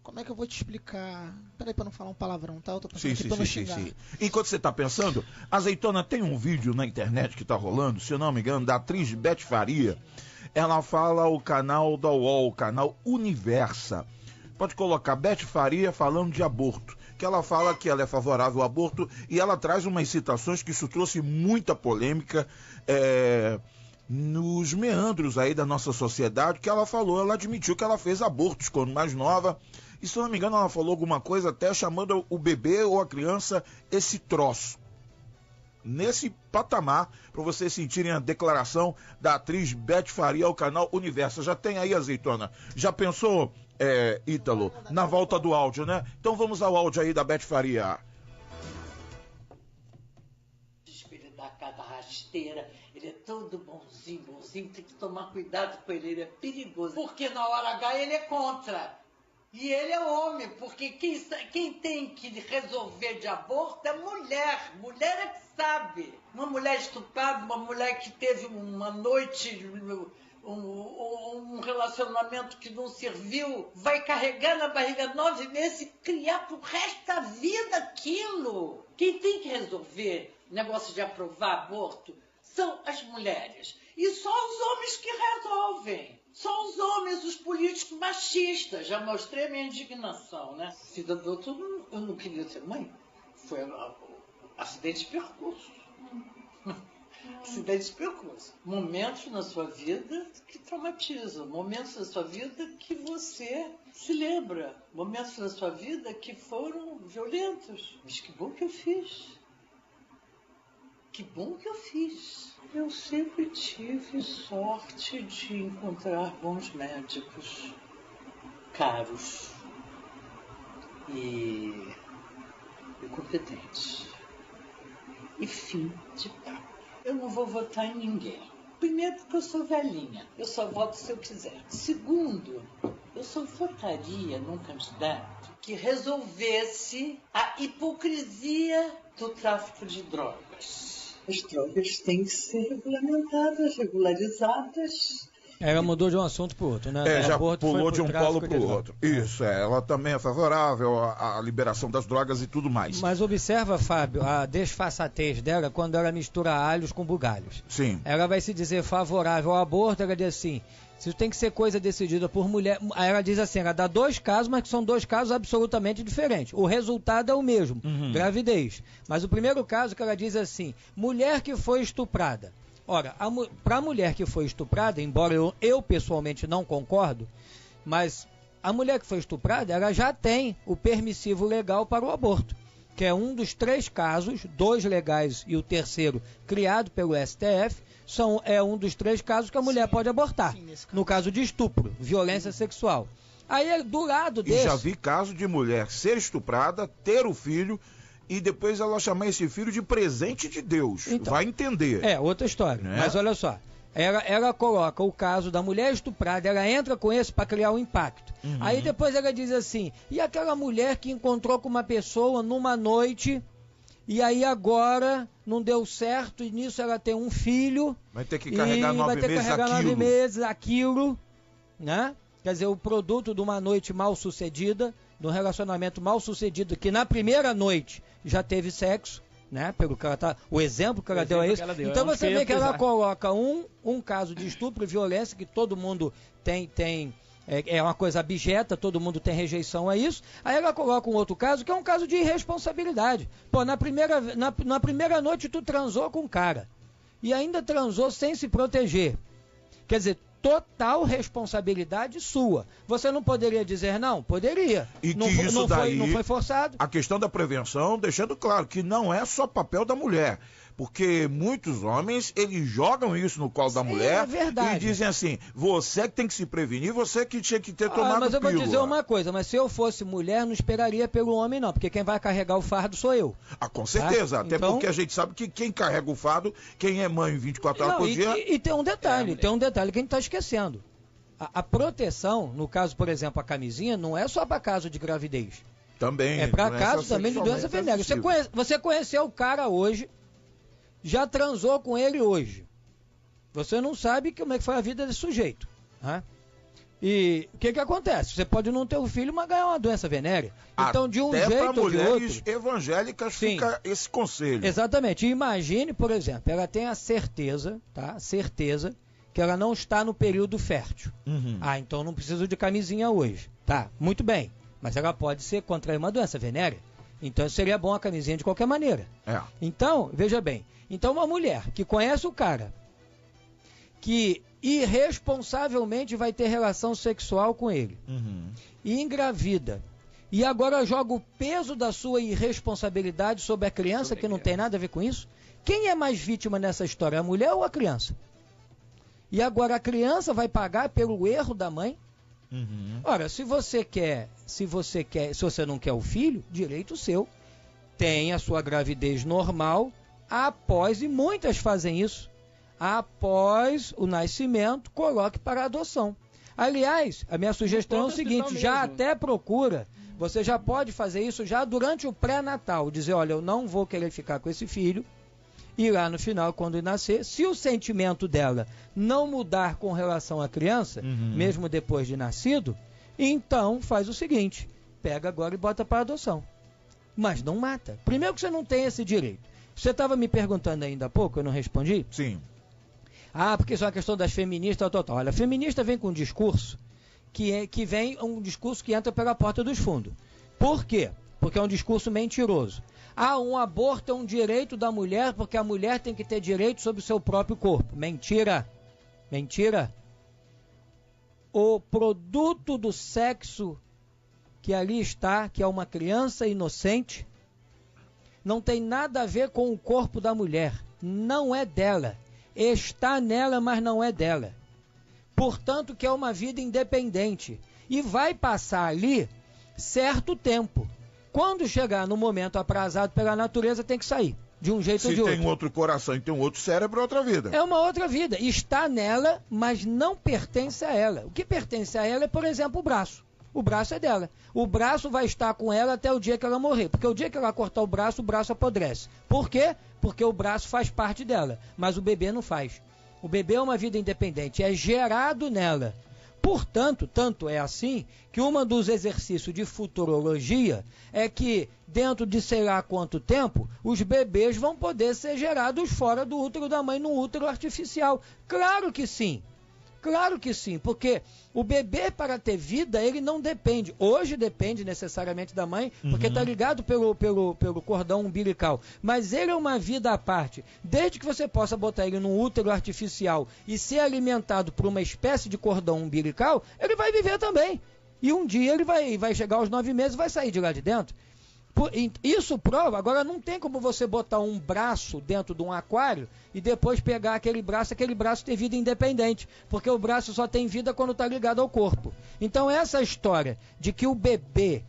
Como é que eu vou te explicar? Peraí pra não falar um palavrão, tá? Eu tô pensando aqui pra não xingar. Sim. Enquanto você tá pensando, Azeitona, tem um vídeo na internet que tá rolando, se eu não me engano, da atriz Beth Faria. Ela fala o canal da UOL, o canal Universa. Pode colocar Beth Faria falando de aborto, que ela fala que ela é favorável ao aborto e ela traz umas citações que isso trouxe muita polêmica nos meandros aí da nossa sociedade, que ela admitiu que ela fez abortos quando mais nova, e se eu não me engano ela falou alguma coisa até chamando o bebê ou a criança esse troço. Nesse patamar, para vocês sentirem a declaração da atriz Beth Faria ao canal Universo. Já tem aí, Azeitona? Já pensou, Ítalo, na volta do áudio, né? Então vamos ao áudio aí da Beth Faria. Ele dá cada rasteira, ele é todo bonzinho, tem que tomar cuidado com ele é perigoso. Porque na hora H ele é contra. E ele é homem, porque quem tem que resolver de aborto é mulher. Mulher é que sabe. Uma mulher estuprada, uma mulher que teve uma noite, um relacionamento que não serviu, vai carregar na barriga 9 meses e criar pro resto da vida aquilo. Quem tem que resolver negócio de aprovar aborto são as mulheres. E só os homens que resolvem. Só os homens, os políticos machistas. Já mostrei a minha indignação, né? Filha do outro, eu não queria ser mãe. Foi acidente de percurso. Acidente de percurso. Momentos na sua vida que traumatizam. Momentos na sua vida que você se lembra. Momentos na sua vida que foram violentos. Mas que bom que eu fiz. Que bom que eu fiz. Eu sempre tive sorte de encontrar bons médicos, caros e competentes. E fim de papo. Eu não vou votar em ninguém. Primeiro, porque eu sou velhinha. Eu só voto se eu quiser. Segundo, eu só votaria num candidato que resolvesse a hipocrisia do tráfico de drogas. As drogas têm que ser regulamentadas, regularizadas. Ela mudou de um assunto para o outro, né? Já pulou de um polo para o outro. Isso, ela também é favorável à liberação das drogas e tudo mais. Mas observa, Fábio, a desfaçatez dela quando ela mistura alhos com bugalhos. Sim. Ela vai se dizer favorável ao aborto, ela diz assim, se tem que ser coisa decidida por mulher... Aí ela diz assim, ela dá 2 casos, mas que são 2 casos absolutamente diferentes. O resultado é o mesmo, gravidez. Mas o primeiro caso que ela diz assim, mulher que foi estuprada. Ora, para a mulher que foi estuprada, embora eu pessoalmente não concordo, mas a mulher que foi estuprada, ela já tem o permissivo legal para o aborto, que é um dos 3 casos, 2 legais e o terceiro criado pelo STF, é um dos 3 casos que a mulher pode abortar, no caso de estupro, violência sexual. Aí, do lado desse... E já vi caso de mulher ser estuprada, ter o filho... E depois ela chamar esse filho de presente de Deus. Então, vai entender. É, outra história. Né? Mas olha só. Ela coloca o caso da mulher estuprada, ela entra com esse para criar um impacto. Aí depois ela diz assim, e aquela mulher que encontrou com uma pessoa numa noite, e aí agora não deu certo, e nisso ela tem um filho. Vai ter que carregar 9 meses aquilo. Né? Quer dizer, o produto de uma noite mal sucedida, de um relacionamento mal sucedido, que na primeira noite já teve sexo, né? Pelo que ela tá, o exemplo que ela deu é isso. Então você vê que ela coloca um caso de estupro e violência que todo mundo tem é uma coisa abjeta, todo mundo tem rejeição a isso. Aí ela coloca um outro caso que é um caso de irresponsabilidade. Pô, na primeira noite tu transou com o cara e ainda transou sem se proteger. Quer dizer, total responsabilidade sua. Você não poderia dizer não? Poderia. E não, que isso não daí, não foi forçado. A questão da prevenção, deixando claro que não é só papel da mulher. Porque muitos homens, eles jogam isso no colo da mulher e dizem assim, você que tem que se prevenir, você que tinha que ter tomado mas eu pílula. vou dizer uma coisa, mas se eu fosse mulher, não esperaria pelo homem não, porque quem vai carregar o fardo sou eu. Com certeza, tá? até então, porque a gente sabe que quem carrega o fardo, quem é mãe 24 horas por dia... E tem um detalhe, que a gente está esquecendo. A proteção, no caso, por exemplo, a camisinha, não é só para caso de gravidez. Também. É para caso também de doença venérea. Você conheceu o cara hoje, já transou com ele hoje. Você não sabe como é que foi a vida desse sujeito. Né? E o que acontece? Você pode não ter um filho, mas ganhar uma doença venérea. Então, de um jeito ou de outro... mulheres evangélicas fica esse conselho. Exatamente. Imagine, por exemplo, ela tem a certeza, tá? Certeza que ela não está no período fértil. Então não preciso de camisinha hoje. Tá, muito bem. Mas ela pode contrair uma doença venérea. Então seria bom a camisinha de qualquer maneira. Então, veja bem. Então uma mulher que conhece o cara, que irresponsavelmente vai ter relação sexual com ele, e engravida, e agora joga o peso da sua irresponsabilidade sobre a criança, que não tem nada a ver com isso. Quem é mais vítima nessa história, a mulher ou a criança? E agora a criança vai pagar pelo erro da mãe? Ora, se você não quer o filho, direito seu, tem a sua gravidez normal após, e muitas fazem isso, após o nascimento, coloque para adoção. Aliás, a minha sugestão é o seguinte, já até procura, você já pode fazer isso já durante o pré-natal, dizer, olha, eu não vou querer ficar com esse filho, e lá no final, quando ele nascer, se o sentimento dela não mudar com relação à criança, mesmo depois de nascido, então faz o seguinte, pega agora e bota para adoção. Mas não mata. Primeiro que você não tem esse direito. Você estava me perguntando ainda há pouco, eu não respondi? Sim. Porque isso é uma questão das feministas, total. Olha, a feminista vem com um discurso que vem um discurso que entra pela porta dos fundos. Por quê? Porque é um discurso mentiroso. Um aborto é um direito da mulher porque a mulher tem que ter direito sobre o seu próprio corpo. Mentira. Mentira. O produto do sexo que ali está, que é uma criança inocente, não tem nada a ver com o corpo da mulher. Não é dela. Está nela, mas não é dela. Portanto, que é uma vida independente. E vai passar ali certo tempo. Quando chegar no momento aprazado pela natureza, tem que sair. De um jeito ou de outro. Se tem um outro coração e tem um outro cérebro, é outra vida. É uma outra vida. Está nela, mas não pertence a ela. O que pertence a ela é, por exemplo, o braço. O braço é dela. O braço vai estar com ela até o dia que ela morrer. Porque o dia que ela cortar o braço apodrece. Por quê? Porque o braço faz parte dela. Mas o bebê não faz. O bebê é uma vida independente. É gerado nela. Portanto, tanto é assim que um dos exercícios de futurologia é que dentro de sei lá quanto tempo, os bebês vão poder ser gerados fora do útero da mãe, num útero artificial. Claro que sim. Claro que sim, porque o bebê, para ter vida, ele não depende. Hoje depende necessariamente da mãe, porque está ligado pelo cordão umbilical. Mas ele é uma vida à parte. Desde que você possa botar ele num útero artificial e ser alimentado por uma espécie de cordão umbilical, ele vai viver também. E um dia ele vai chegar aos 9 meses e vai sair de lá de dentro. Isso prova, agora não tem como você botar um braço dentro de um aquário e depois pegar aquele braço ter vida independente, porque o braço só tem vida quando está ligado ao corpo. Então essa história de que o bebê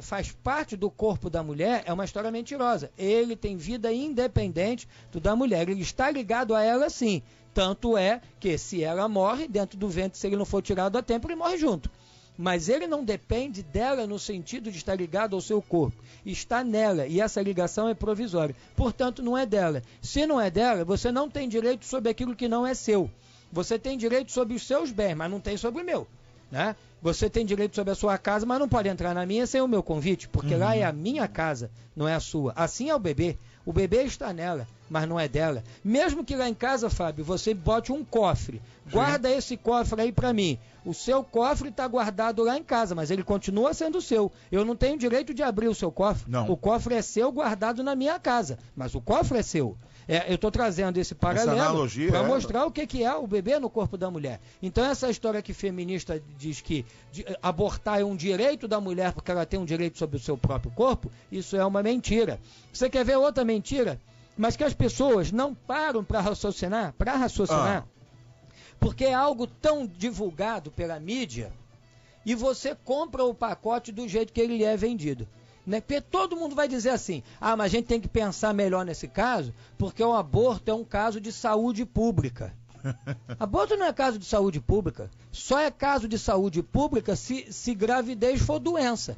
faz parte do corpo da mulher é uma história mentirosa. Ele tem vida independente da mulher, ele está ligado a ela sim. Tanto é que se ela morre, dentro do ventre, se ele não for tirado a tempo, ele morre junto. Mas ele não depende dela no sentido de estar ligado ao seu corpo. Está nela e essa ligação é provisória. Portanto, não é dela. Se não é dela, você não tem direito sobre aquilo que não é seu. Você tem direito sobre os seus bens, mas não tem sobre o meu. né? Você tem direito sobre a sua casa, mas não pode entrar na minha sem o meu convite, porque lá é a minha casa, não é a sua. Assim é o bebê. O bebê está nela, mas não é dela. Mesmo que lá em casa, Fábio, você bote um cofre. Guarda esse cofre aí para mim. O seu cofre está guardado lá em casa, mas ele continua sendo seu. Eu não tenho direito de abrir o seu cofre. Não. O cofre é seu, guardado na minha casa, mas o cofre é seu. Eu estou trazendo esse paralelo para mostrar o que é o bebê no corpo da mulher. Então essa história que feminista diz que abortar é um direito da mulher porque ela tem um direito sobre o seu próprio corpo, isso é uma mentira. Você quer ver outra mentira? Mas que as pessoas não param para raciocinar, porque é algo tão divulgado pela mídia e você compra o pacote do jeito que ele é vendido. Né? Porque todo mundo vai dizer assim, mas a gente tem que pensar melhor nesse caso, porque o aborto é um caso de saúde pública. Aborto não é caso de saúde pública, só é caso de saúde pública se gravidez for doença.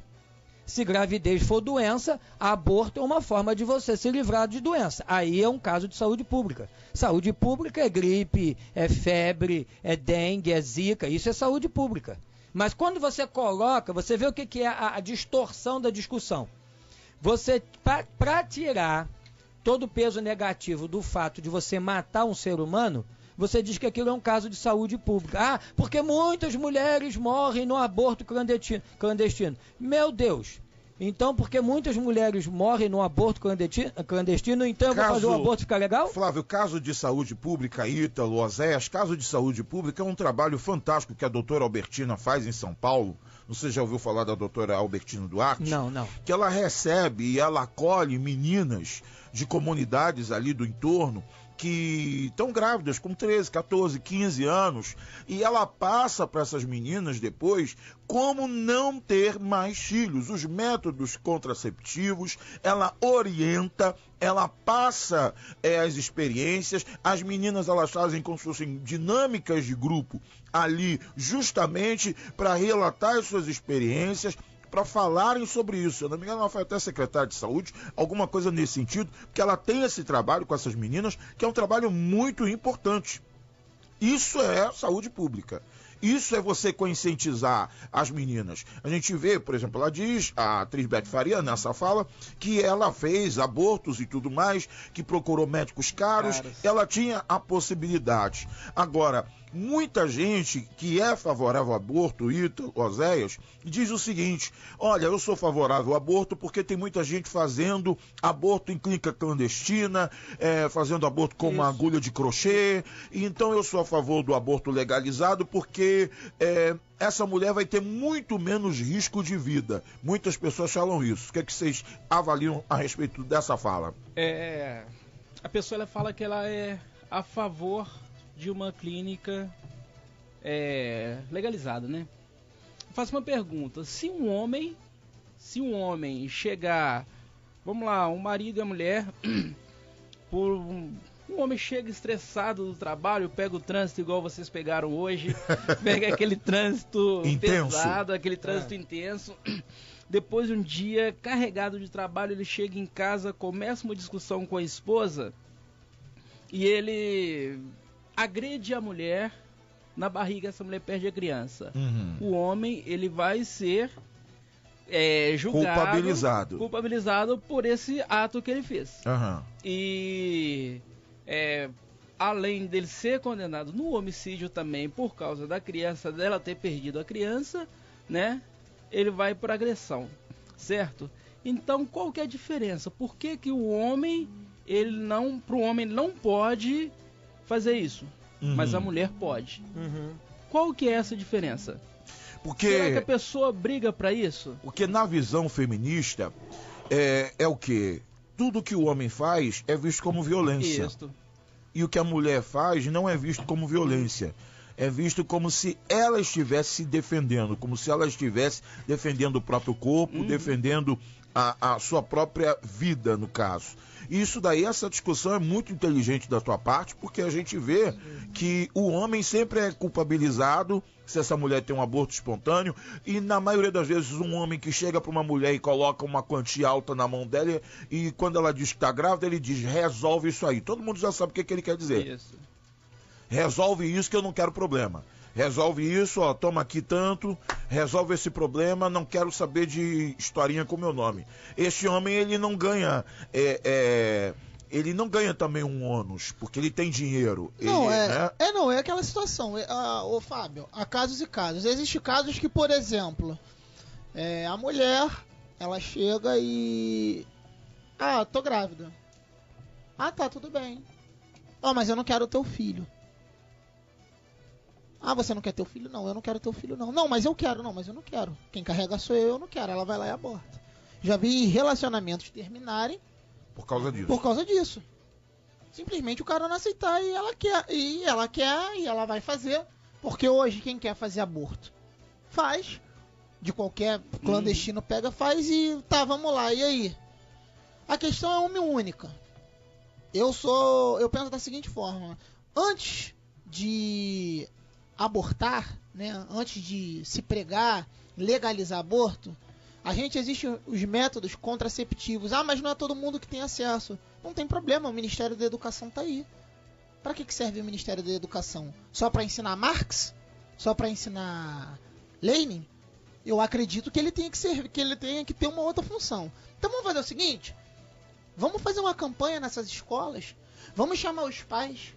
Se gravidez for doença, aborto é uma forma de você se livrar de doença. Aí é um caso de saúde pública. Saúde pública é gripe, é febre, é dengue, é zika, isso é saúde pública. Mas quando você coloca, você vê o que é a distorção da discussão. Você, para tirar todo o peso negativo do fato de você matar um ser humano, você diz que aquilo é um caso de saúde pública. Porque muitas mulheres morrem no aborto clandestino. Meu Deus! Então, porque muitas mulheres morrem no aborto clandestino, então eu vou fazer o aborto ficar legal? Flávio, caso de saúde pública, Ítalo, Oséias, caso de saúde pública é um trabalho fantástico que a doutora Albertina faz em São Paulo. Você já ouviu falar da doutora Albertina Duarte? Não. Que ela recebe e ela acolhe meninas de comunidades ali do entorno que estão grávidas com 13, 14, 15 anos e ela passa para essas meninas depois como não ter mais filhos, os métodos contraceptivos, ela orienta, ela passa as experiências, as meninas elas fazem como se fossem dinâmicas de grupo ali justamente para relatar as suas experiências, para falarem sobre isso. Se eu não me engano, ela foi até secretária de saúde, alguma coisa nesse sentido, porque ela tem esse trabalho com essas meninas, que é um trabalho muito importante. Isso é saúde pública. Isso é você conscientizar as meninas. A gente vê, por exemplo, ela diz, a atriz Beth Faria, nessa fala, que ela fez abortos e tudo mais, que procurou médicos caros, ela tinha a possibilidade. Agora, muita gente que é favorável ao aborto, Ítalo, Oséias, diz o seguinte: olha, eu sou favorável ao aborto porque tem muita gente fazendo aborto em clínica clandestina, fazendo aborto com uma agulha de crochê, então eu sou a favor do aborto legalizado porque essa mulher vai ter muito menos risco de vida. Muitas pessoas falam isso. O que é que vocês avaliam a respeito dessa fala? A pessoa ela fala que ela é a favor de uma clínica legalizada, né? Eu faço uma pergunta: se um homem chegar, vamos lá, um marido e a mulher, um homem chega estressado do trabalho, pega o trânsito igual vocês pegaram hoje, pega aquele trânsito pesado, aquele trânsito intenso. Depois de um dia carregado de trabalho, ele chega em casa, começa uma discussão com a esposa e ele agride a mulher na barriga, essa mulher perde a criança. O homem, ele vai ser julgado, culpabilizado por esse ato que ele fez. E além dele ser condenado no homicídio também por causa da criança, dela ter perdido a criança, né? Ele vai por agressão, certo? Então, qual que é a diferença? Por que que o homem, pro homem não pode fazer isso, mas a mulher pode? Qual que é essa diferença? Será que a pessoa briga para isso? Porque na visão feminista é o quê? Tudo que o homem faz é visto como violência. Isso. E o que a mulher faz não é visto como violência. É visto como se ela estivesse se defendendo, como se ela estivesse defendendo o próprio corpo, defendendo a sua própria vida, no caso. Isso daí, essa discussão é muito inteligente da tua parte, porque a gente vê que o homem sempre é culpabilizado se essa mulher tem um aborto espontâneo, e na maioria das vezes um homem que chega para uma mulher e coloca uma quantia alta na mão dela, e quando ela diz que está grávida, ele diz, resolve isso aí. Todo mundo já sabe o que ele quer dizer. Isso. resolve isso que eu não quero problema. Resolve isso, ó, toma aqui tanto, resolve esse problema, não quero saber de historinha com meu nome. Esse homem, ele não ganha, ele não ganha também um ônus, porque ele tem dinheiro. Não, né? Não, é aquela situação, ô Fábio, há casos e casos. Existem casos que, por exemplo, a mulher, ela chega e... Ah, tô grávida. Ah, tá, tudo bem. Mas eu não quero o teu filho. Ah, você não quer teu filho? Não, eu não quero teu filho, não. Não, mas eu quero. Não, mas eu não quero. Quem carrega sou eu não quero. Ela vai lá e aborta. Já vi relacionamentos terminarem por causa disso. Por causa disso. Simplesmente o cara não aceitar e ela quer. E ela vai fazer. Porque hoje quem quer fazer aborto faz. De qualquer clandestino pega, faz e tá, vamos lá. E aí? A questão é uma única. Eu penso da seguinte forma. Antes de abortar, né, antes de se pregar, legalizar aborto, existem os métodos contraceptivos. Ah, mas não é todo mundo que tem acesso. Não tem problema, o Ministério da Educação tá aí. Para que serve o Ministério da Educação? Só para ensinar Marx? Só para ensinar Lenin? Eu acredito que ele tenha que ter uma outra função. Então vamos fazer o seguinte, vamos fazer uma campanha nessas escolas, vamos chamar os pais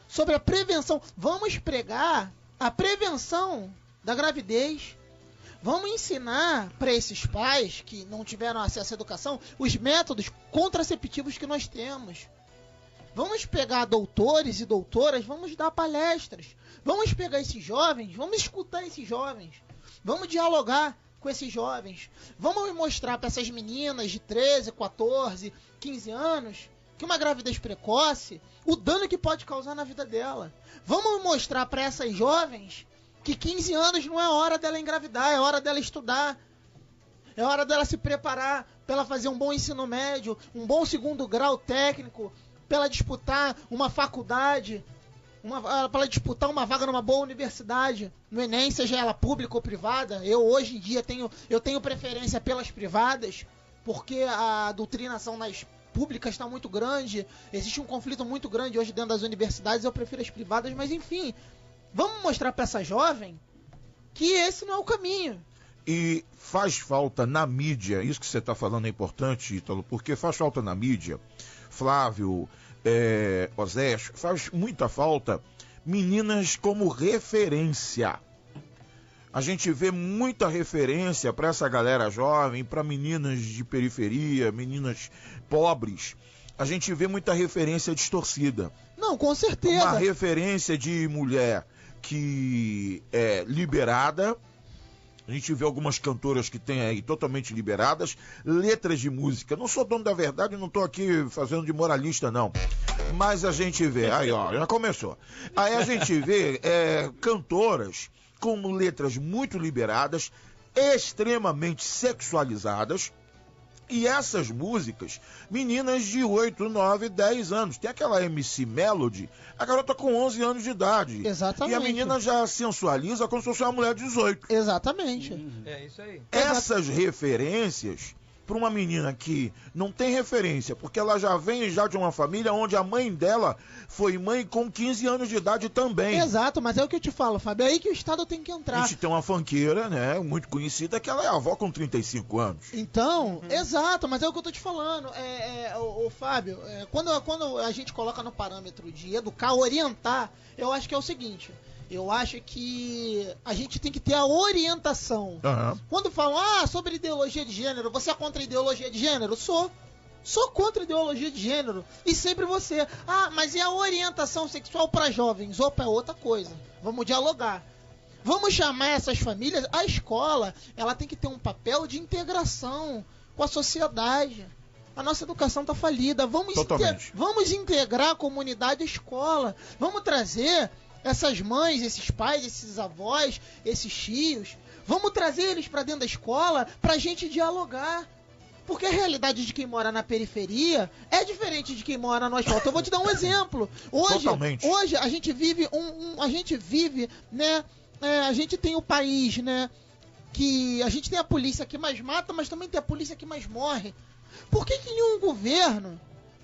sobre a prevenção. Vamos pregar a prevenção da gravidez. Vamos ensinar para esses pais que não tiveram acesso à educação os métodos contraceptivos que nós temos. Vamos pegar doutores e doutoras, vamos dar palestras. Vamos pegar esses jovens, vamos escutar esses jovens. Vamos dialogar com esses jovens. Vamos mostrar para essas meninas de 13, 14, 15 anos que uma gravidez precoce, o dano que pode causar na vida dela. Vamos mostrar para essas jovens que 15 anos não é hora dela engravidar, é hora dela estudar. É hora dela se preparar para ela fazer um bom ensino médio, um bom segundo grau técnico, para ela disputar uma faculdade, para ela disputar uma vaga numa boa universidade, no Enem, seja ela pública ou privada. Eu hoje em dia tenho preferência pelas privadas, porque a doutrinação nas públicas está muito grande, existe um conflito muito grande hoje dentro das universidades, eu prefiro as privadas, mas enfim, vamos mostrar para essa jovem que esse não é o caminho. E faz falta na mídia, isso que você está falando é importante, Ítalo, porque faz falta na mídia, Flávio, Osés, faz muita falta meninas como referência. A gente vê muita referência para essa galera jovem, para meninas de periferia, meninas pobres. A gente vê muita referência distorcida. Não, com certeza. Uma referência de mulher que é liberada. A gente vê algumas cantoras que tem aí totalmente liberadas, letras de música. Não sou dono da verdade, não estou aqui fazendo de moralista, não. Mas a gente vê, aí ó, já começou. Aí a gente vê cantoras com letras muito liberadas, extremamente sexualizadas. E essas músicas, meninas de 8, 9, 10 anos. Tem aquela MC Melody, a garota com 11 anos de idade. Exatamente. E a menina já sensualiza como se fosse uma mulher de 18. Exatamente. É isso aí. Essas referências, para uma menina que não tem referência, porque ela já vem já de uma família onde a mãe dela foi mãe com 15 anos de idade também. Exato, mas é o que eu te falo, Fábio, é aí que o Estado tem que entrar. A gente tem uma funkeira, né, muito conhecida, que ela é avó com 35 anos. Então, exato, mas é o que eu tô te falando. O Fábio, quando a gente coloca no parâmetro de educar, orientar, eu acho que é o seguinte... Eu acho que a gente tem que ter a orientação. Uhum. Quando falam, sobre ideologia de gênero, você é contra a ideologia de gênero? Sou contra a ideologia de gênero. E sempre você. Mas e a orientação sexual para jovens? Opa, é outra coisa. Vamos dialogar. Vamos chamar essas famílias. A escola, ela tem que ter um papel de integração com a sociedade. A nossa educação está falida. Vamos integrar a comunidade à escola. Vamos trazer... essas mães, esses pais, esses avós, esses tios, vamos trazer eles para dentro da escola pra gente dialogar. Porque a realidade de quem mora na periferia é diferente de quem mora no asfalto. Eu vou te dar um exemplo. Hoje a gente vive né? A gente tem o país, né? Que a gente tem a polícia que mais mata, mas também tem a polícia que mais morre. Por que nenhum governo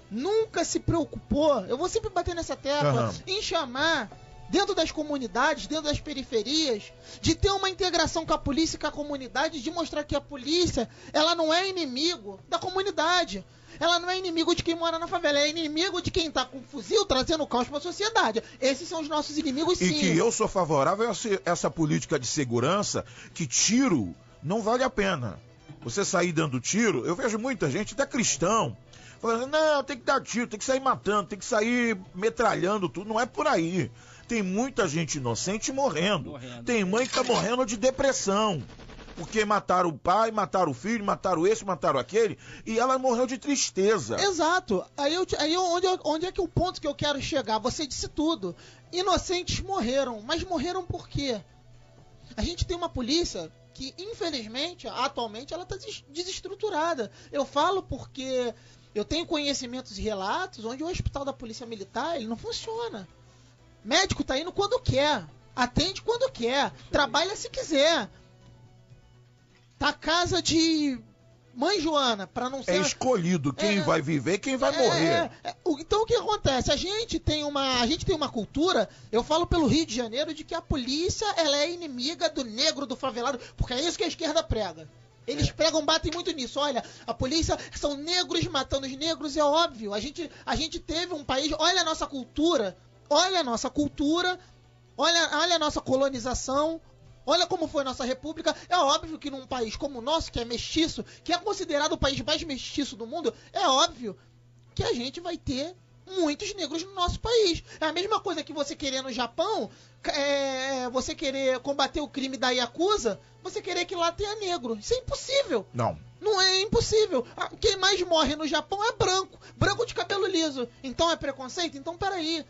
nunca se preocupou, eu vou sempre bater nessa tecla, em chamar, dentro das comunidades, dentro das periferias, de ter uma integração com a polícia e com a comunidade, de mostrar que a polícia, ela não é inimigo da comunidade. Ela não é inimigo de quem mora na favela, é inimigo de quem tá com fuzil trazendo caos para a sociedade. Esses são os nossos inimigos, sim. E que eu sou favorável a essa política de segurança, que tiro não vale a pena. Você sair dando tiro, eu vejo muita gente, até cristão, falando, não, tem que dar tiro, tem que sair matando, tem que sair metralhando tudo. Não é por aí. Tem muita gente inocente morrendo. Tem mãe que tá morrendo de depressão. Porque mataram o pai, mataram o filho, mataram esse, mataram aquele, e ela morreu de tristeza. Exato. Onde é que o ponto que eu quero chegar? Você disse tudo. Inocentes morreram, mas morreram por quê? A gente tem uma polícia que, infelizmente, atualmente, ela está desestruturada. Eu falo porque eu tenho conhecimentos e relatos onde o hospital da Polícia Militar, ele não funciona. Médico tá indo quando quer, atende quando quer, trabalha se quiser. Tá a casa de Mãe Joana, para não ser... É escolhido quem vai viver e quem vai morrer. Então o que acontece? A gente tem uma cultura, eu falo pelo Rio de Janeiro, de que a polícia ela é inimiga do negro, do favelado, porque é isso que a esquerda prega. Eles pregam, batem muito nisso. Olha, a polícia são negros matando os negros, é óbvio. A gente teve um país... Olha a nossa cultura, olha a nossa colonização, olha como foi a nossa república. É óbvio que num país como o nosso, que é mestiço, que é considerado o país mais mestiço do mundo, é óbvio que a gente vai ter muitos negros no nosso país. É a mesma coisa que você querer no Japão, você querer combater o crime da Yakuza, você querer que lá tenha negro. Isso é impossível. Não é impossível. Quem mais morre no Japão é branco de cabelo liso. Então é preconceito? Então peraí.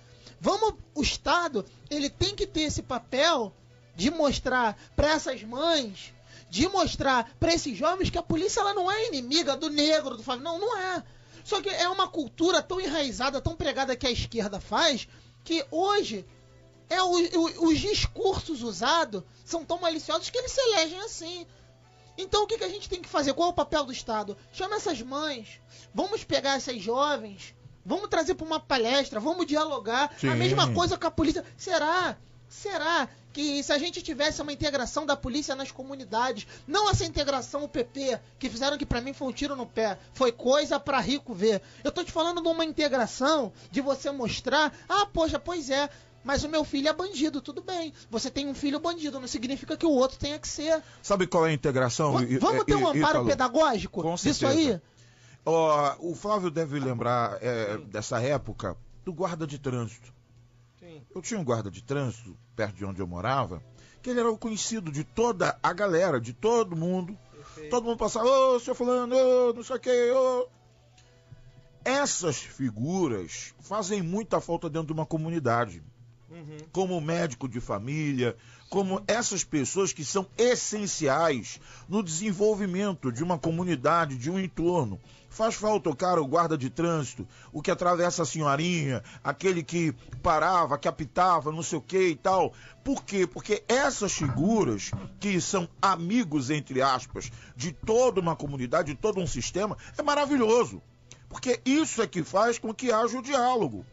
O Estado, ele tem que ter esse papel de mostrar para essas mães, de mostrar para esses jovens que a polícia ela não é inimiga do negro, do favela. Não é. Só que é uma cultura tão enraizada, tão pregada que a esquerda faz, que hoje os discursos usados são tão maliciosos que eles se elegem assim. Então o que a gente tem que fazer? Qual é o papel do Estado? Chama essas mães, vamos pegar essas jovens, vamos trazer para uma palestra, vamos dialogar. Sim. A mesma coisa com a polícia. Será que se a gente tivesse uma integração da polícia nas comunidades, não essa integração o PP, que fizeram que pra mim foi um tiro no pé, foi coisa pra rico ver. Eu tô te falando de uma integração, de você mostrar, poxa, pois é, mas o meu filho é bandido, tudo bem. Você tem um filho bandido, não significa que o outro tenha que ser. Sabe qual é a integração? Vamos ter um amparo pedagógico disso aí? O Flávio deve lembrar dessa época do guarda de trânsito. Sim. Eu tinha um guarda de trânsito perto de onde eu morava, que ele era o conhecido de toda a galera, de todo mundo. Perfeito. Todo mundo passava, seu fulano, não sei o que, Essas figuras fazem muita falta dentro de uma comunidade. Uhum. Como médico de família, como essas pessoas que são essenciais no desenvolvimento de uma comunidade, de um entorno. Faz falta o guarda de trânsito, o que atravessa a senhorinha, aquele que parava, que apitava, não sei o que e tal. Por quê? Porque essas figuras, que são amigos, entre aspas, de toda uma comunidade, de todo um sistema, é maravilhoso. Porque isso é que faz com que haja o diálogo.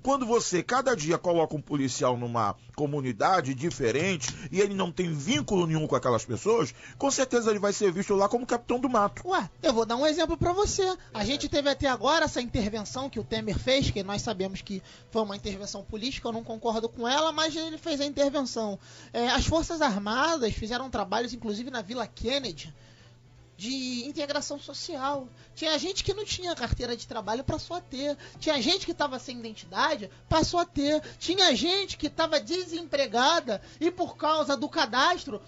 Quando você, cada dia, coloca um policial numa comunidade diferente e ele não tem vínculo nenhum com aquelas pessoas, com certeza ele vai ser visto lá como capitão do mato. Eu vou dar um exemplo pra você. A gente teve até agora essa intervenção que o Temer fez, que nós sabemos que foi uma intervenção política, eu não concordo com ela, mas ele fez a intervenção. As Forças Armadas fizeram trabalhos, inclusive na Vila Kennedy, de integração social. Tinha gente que não tinha carteira de trabalho, passou a ter. Tinha gente que estava sem identidade, passou a ter. Tinha gente que estava desempregada e por causa do cadastro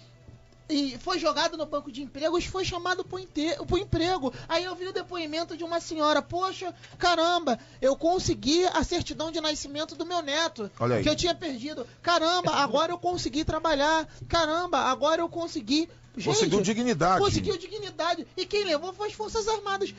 e foi jogado no banco de empregos, foi chamado pro emprego. Aí eu vi o depoimento de uma senhora, poxa, caramba, eu consegui a certidão de nascimento do meu neto, que eu tinha perdido. Caramba, agora eu consegui trabalhar. Caramba, agora eu consegui... Conseguiu dignidade. Conseguiu dignidade. E quem levou foi as Forças Armadas.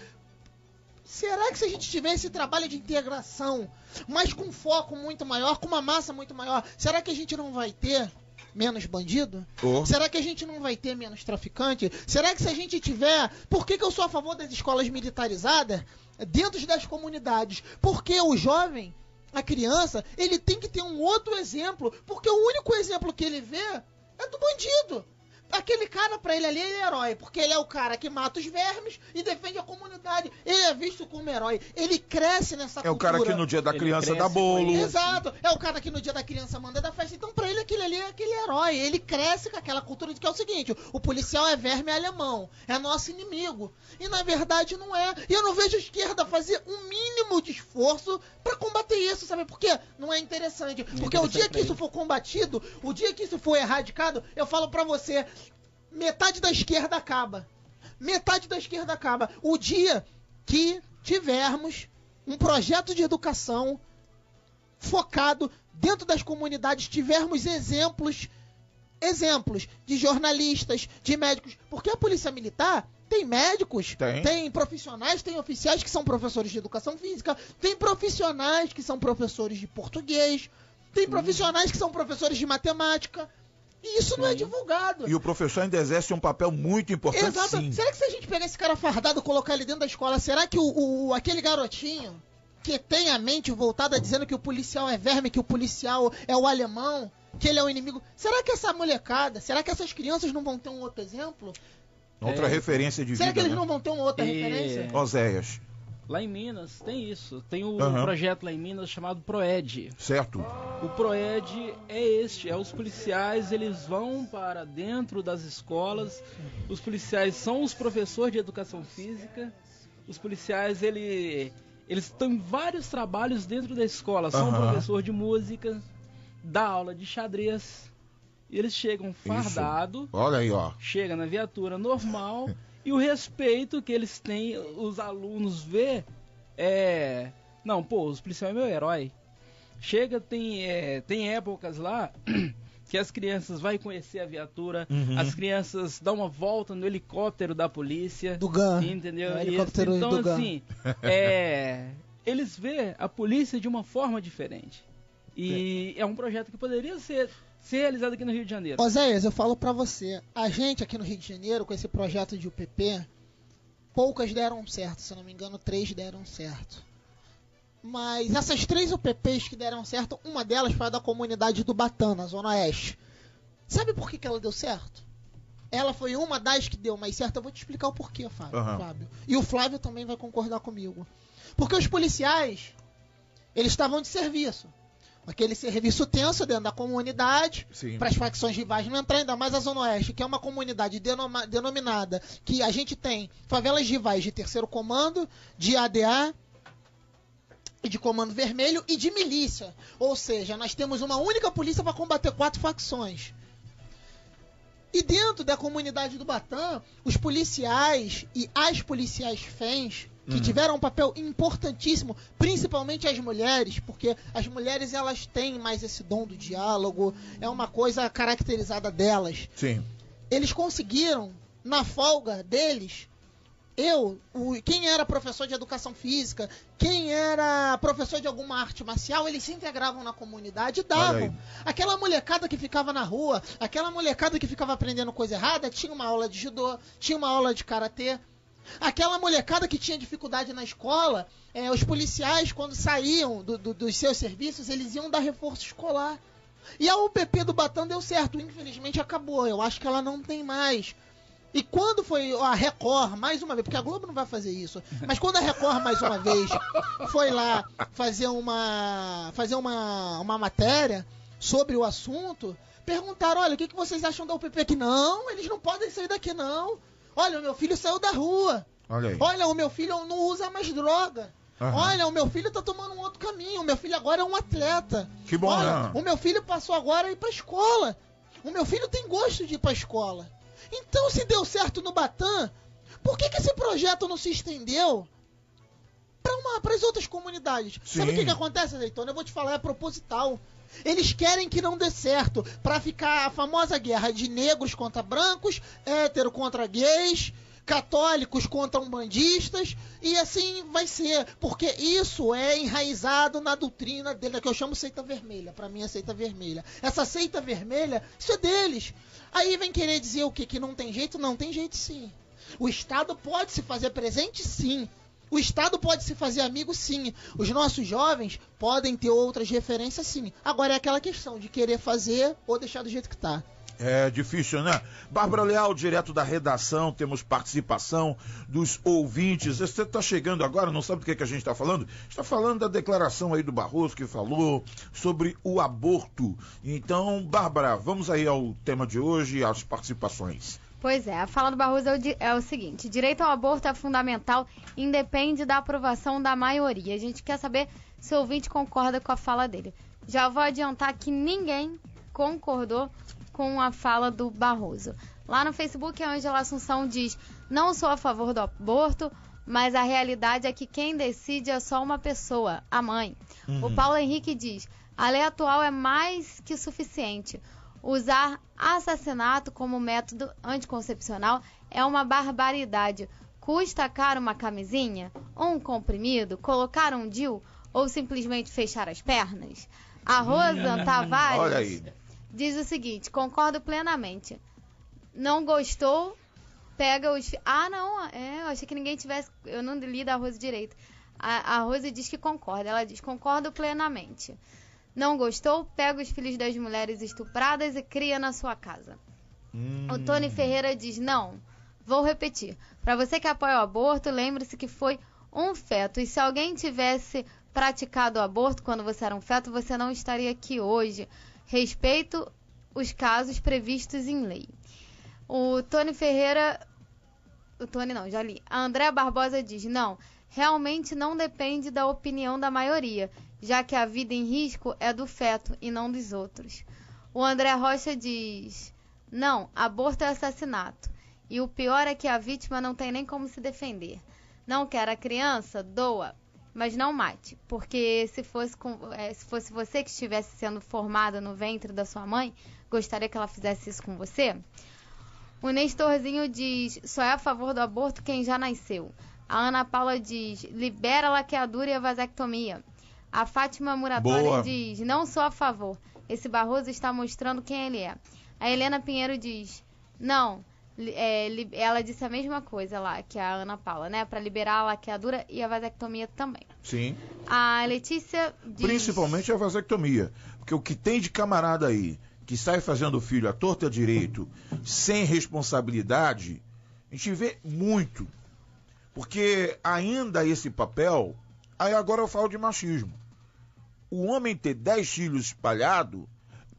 Será que se a gente tivesse esse trabalho de integração, mas com foco muito maior, com uma massa muito maior, será que a gente não vai ter menos bandido? Será que a gente não vai ter menos traficante? Será que se a gente tiver... Por que eu sou a favor das escolas militarizadas? dentro das comunidades, porque o jovem, a criança, ele tem que ter um outro exemplo, porque o único exemplo que ele vê é do bandido. Aquele cara, pra ele ali, ele é herói, porque ele é o cara que mata os vermes e defende a comunidade. Ele é visto como herói. Ele cresce nessa cultura. É o cara que no dia da criança dá bolo. Exato. É o cara que no dia da criança manda dar festa. Então, pra ele, aquele ali é aquele herói. Ele cresce com aquela cultura de que é o seguinte: o policial é verme alemão, é nosso inimigo. E, na verdade, não é. E eu não vejo a esquerda fazer um mínimo de esforço pra combater isso, sabe por quê? Não é interessante. Porque o dia que isso for combatido, o dia que isso for erradicado, eu falo pra você, metade da esquerda acaba. Metade da esquerda acaba. O dia que tivermos um projeto de educação focado dentro das comunidades, tivermos exemplos de jornalistas, de médicos, porque a polícia militar tem médicos, tem profissionais, tem oficiais que são professores de educação física, tem profissionais que são professores de português, tem profissionais que são professores de matemática. E isso não é divulgado. E o professor ainda exerce um papel muito importante. Exato. Sim. Será que se a gente pegar esse cara fardado e colocar ele dentro da escola, será que aquele garotinho que tem a mente voltada dizendo que o policial é verme, que o policial é o alemão, que ele é o inimigo, será que essa molecada, será que essas crianças não vão ter um outro exemplo? Outra referência de vida. Será que eles não vão ter uma outra referência? Oséias. Lá em Minas tem isso. Tem um projeto lá em Minas chamado PROED. Certo. O PROED é os policiais, eles vão para dentro das escolas. Os policiais são os professores de educação física. Os policiais, eles têm vários trabalhos dentro da escola. São professor de música, dá aula de xadrez. E eles chegam fardados. Olha aí, ó. Chega na viatura normal. E o respeito que eles têm, os alunos vê não, pô, os policiais é meu herói. Chega, tem épocas lá que as crianças vão conhecer a viatura, as crianças dão uma volta no helicóptero da polícia. Do GAN. Entendeu? Helicóptero então, do GAN. assim, eles vê a polícia de uma forma diferente. E é um projeto que poderia ser realizado aqui no Rio de Janeiro. Oséias, eu falo pra você, a gente aqui no Rio de Janeiro, com esse projeto de UPP, poucas deram certo, se eu não me engano, 3 deram certo. Mas essas 3 UPPs que deram certo, uma delas foi a da comunidade do Batã, na Zona Oeste. Sabe por que ela deu certo? Ela foi uma das que deu mais certo, eu vou te explicar o porquê, Fábio. E o Flávio também vai concordar comigo. Porque os policiais, eles estavam de serviço. Aquele serviço tenso dentro da comunidade, para as facções rivais não entrar, ainda mais a Zona Oeste, que é uma comunidade denominada, que a gente tem favelas rivais de terceiro comando, de ADA, de comando vermelho e de milícia. Ou seja, nós temos uma única polícia para combater 4 facções. E dentro da comunidade do Batã, os policiais e as policiais fêns, que tiveram um papel importantíssimo, principalmente as mulheres, porque as mulheres elas têm mais esse dom do diálogo, é uma coisa caracterizada delas. Sim. Eles conseguiram, na folga deles, quem era professor de educação física, quem era professor de alguma arte marcial, eles se integravam na comunidade e davam. Aquela molecada que ficava na rua, aquela molecada que ficava aprendendo coisa errada, tinha uma aula de judô, tinha uma aula de karatê. Aquela molecada que tinha dificuldade na escola, os policiais, quando saíam dos seus serviços, eles iam dar reforço escolar. E a UPP do Batã deu certo, infelizmente acabou, eu acho que ela não tem mais. E quando foi a Record, mais uma vez, porque a Globo não vai fazer isso, mas quando a Record, mais uma vez, foi lá fazer uma matéria sobre o assunto, perguntaram, olha, o que vocês acham da UPP aqui? Não, eles não podem sair daqui não. Olha, o meu filho saiu da rua. Olha, o meu filho não usa mais droga. Olha, o meu filho tá tomando um outro caminho. O meu filho agora é um atleta. Que bom, olha, o meu filho passou agora a ir pra escola. O meu filho tem gosto de ir pra escola. Então, se deu certo no Batã, por que esse projeto não se estendeu para as outras comunidades? Sim. Sabe o que acontece, Azeitona? Eu vou te falar, é proposital. Eles querem que não dê certo, para ficar a famosa guerra de negros contra brancos, hétero contra gays, católicos contra umbandistas, e assim vai ser, porque isso é enraizado na doutrina dele, que eu chamo seita vermelha. Para mim é seita vermelha. Essa seita vermelha, isso é deles. Aí vem querer dizer o quê? Que não tem jeito? Não tem jeito sim. O Estado pode se fazer presente sim. O Estado pode se fazer amigo, sim. Os nossos jovens podem ter outras referências, sim. Agora é aquela questão de querer fazer ou deixar do jeito que tá. É difícil, né? Bárbara Leal, direto da redação, temos participação dos ouvintes. Você está chegando agora, não sabe do que a gente está falando? Está falando da declaração aí do Barroso, que falou sobre o aborto. Então, Bárbara, vamos aí ao tema de hoje, às participações. Pois é, a fala do Barroso é o seguinte: direito ao aborto é fundamental, independe da aprovação da maioria. A gente quer saber se o ouvinte concorda com a fala dele. Já vou adiantar que ninguém concordou com a fala do Barroso. Lá no Facebook, a Ângela Assunção diz: não sou a favor do aborto, mas a realidade é que quem decide é só uma pessoa, a mãe. O Paulo Henrique diz: a lei atual é mais que suficiente. Usar assassinato como método anticoncepcional é uma barbaridade. Custa caro uma camisinha, um comprimido, colocar um DIU ou simplesmente fechar as pernas? A Rosa Tavares Olha aí. Diz o seguinte: concordo plenamente. Não gostou, pega os... Ah, não, eu achei que ninguém tivesse... Eu não li da Rosa direito. A Rosa diz que concorda. Ela diz: concordo plenamente. Não gostou, pega os filhos das mulheres estupradas e cria na sua casa. O Tony Ferreira diz: não, vou repetir. Para você que apoia o aborto, lembre-se que foi um feto. E se alguém tivesse praticado o aborto quando você era um feto, você não estaria aqui hoje. Respeito os casos previstos em lei. O Tony Ferreira... O Tony não, já li. A Andréa Barbosa diz: não, realmente não depende da opinião da maioria, já que a vida em risco é do feto e não dos outros. O André Rocha diz: não, aborto é assassinato. E o pior é que a vítima não tem nem como se defender. Não quer a criança? Doa. Mas não mate, porque se fosse você que estivesse sendo formada no ventre da sua mãe, gostaria que ela fizesse isso com você? O Nestorzinho diz: só é a favor do aborto quem já nasceu. A Ana Paula diz: libera a laqueadura e a vasectomia. A Fátima Muratória diz: não sou a favor. Esse Barroso está mostrando quem ele é. A Helena Pinheiro diz: não. Ela disse a mesma coisa lá que a Ana Paula, né? Para liberar a laqueadura e a vasectomia também. Sim. A Letícia diz... principalmente a vasectomia. Porque o que tem de camarada aí que sai fazendo filho à torta e à direito, sem responsabilidade, a gente vê muito. Porque ainda esse papel... Aí agora eu falo de machismo. O homem ter 10 filhos espalhados,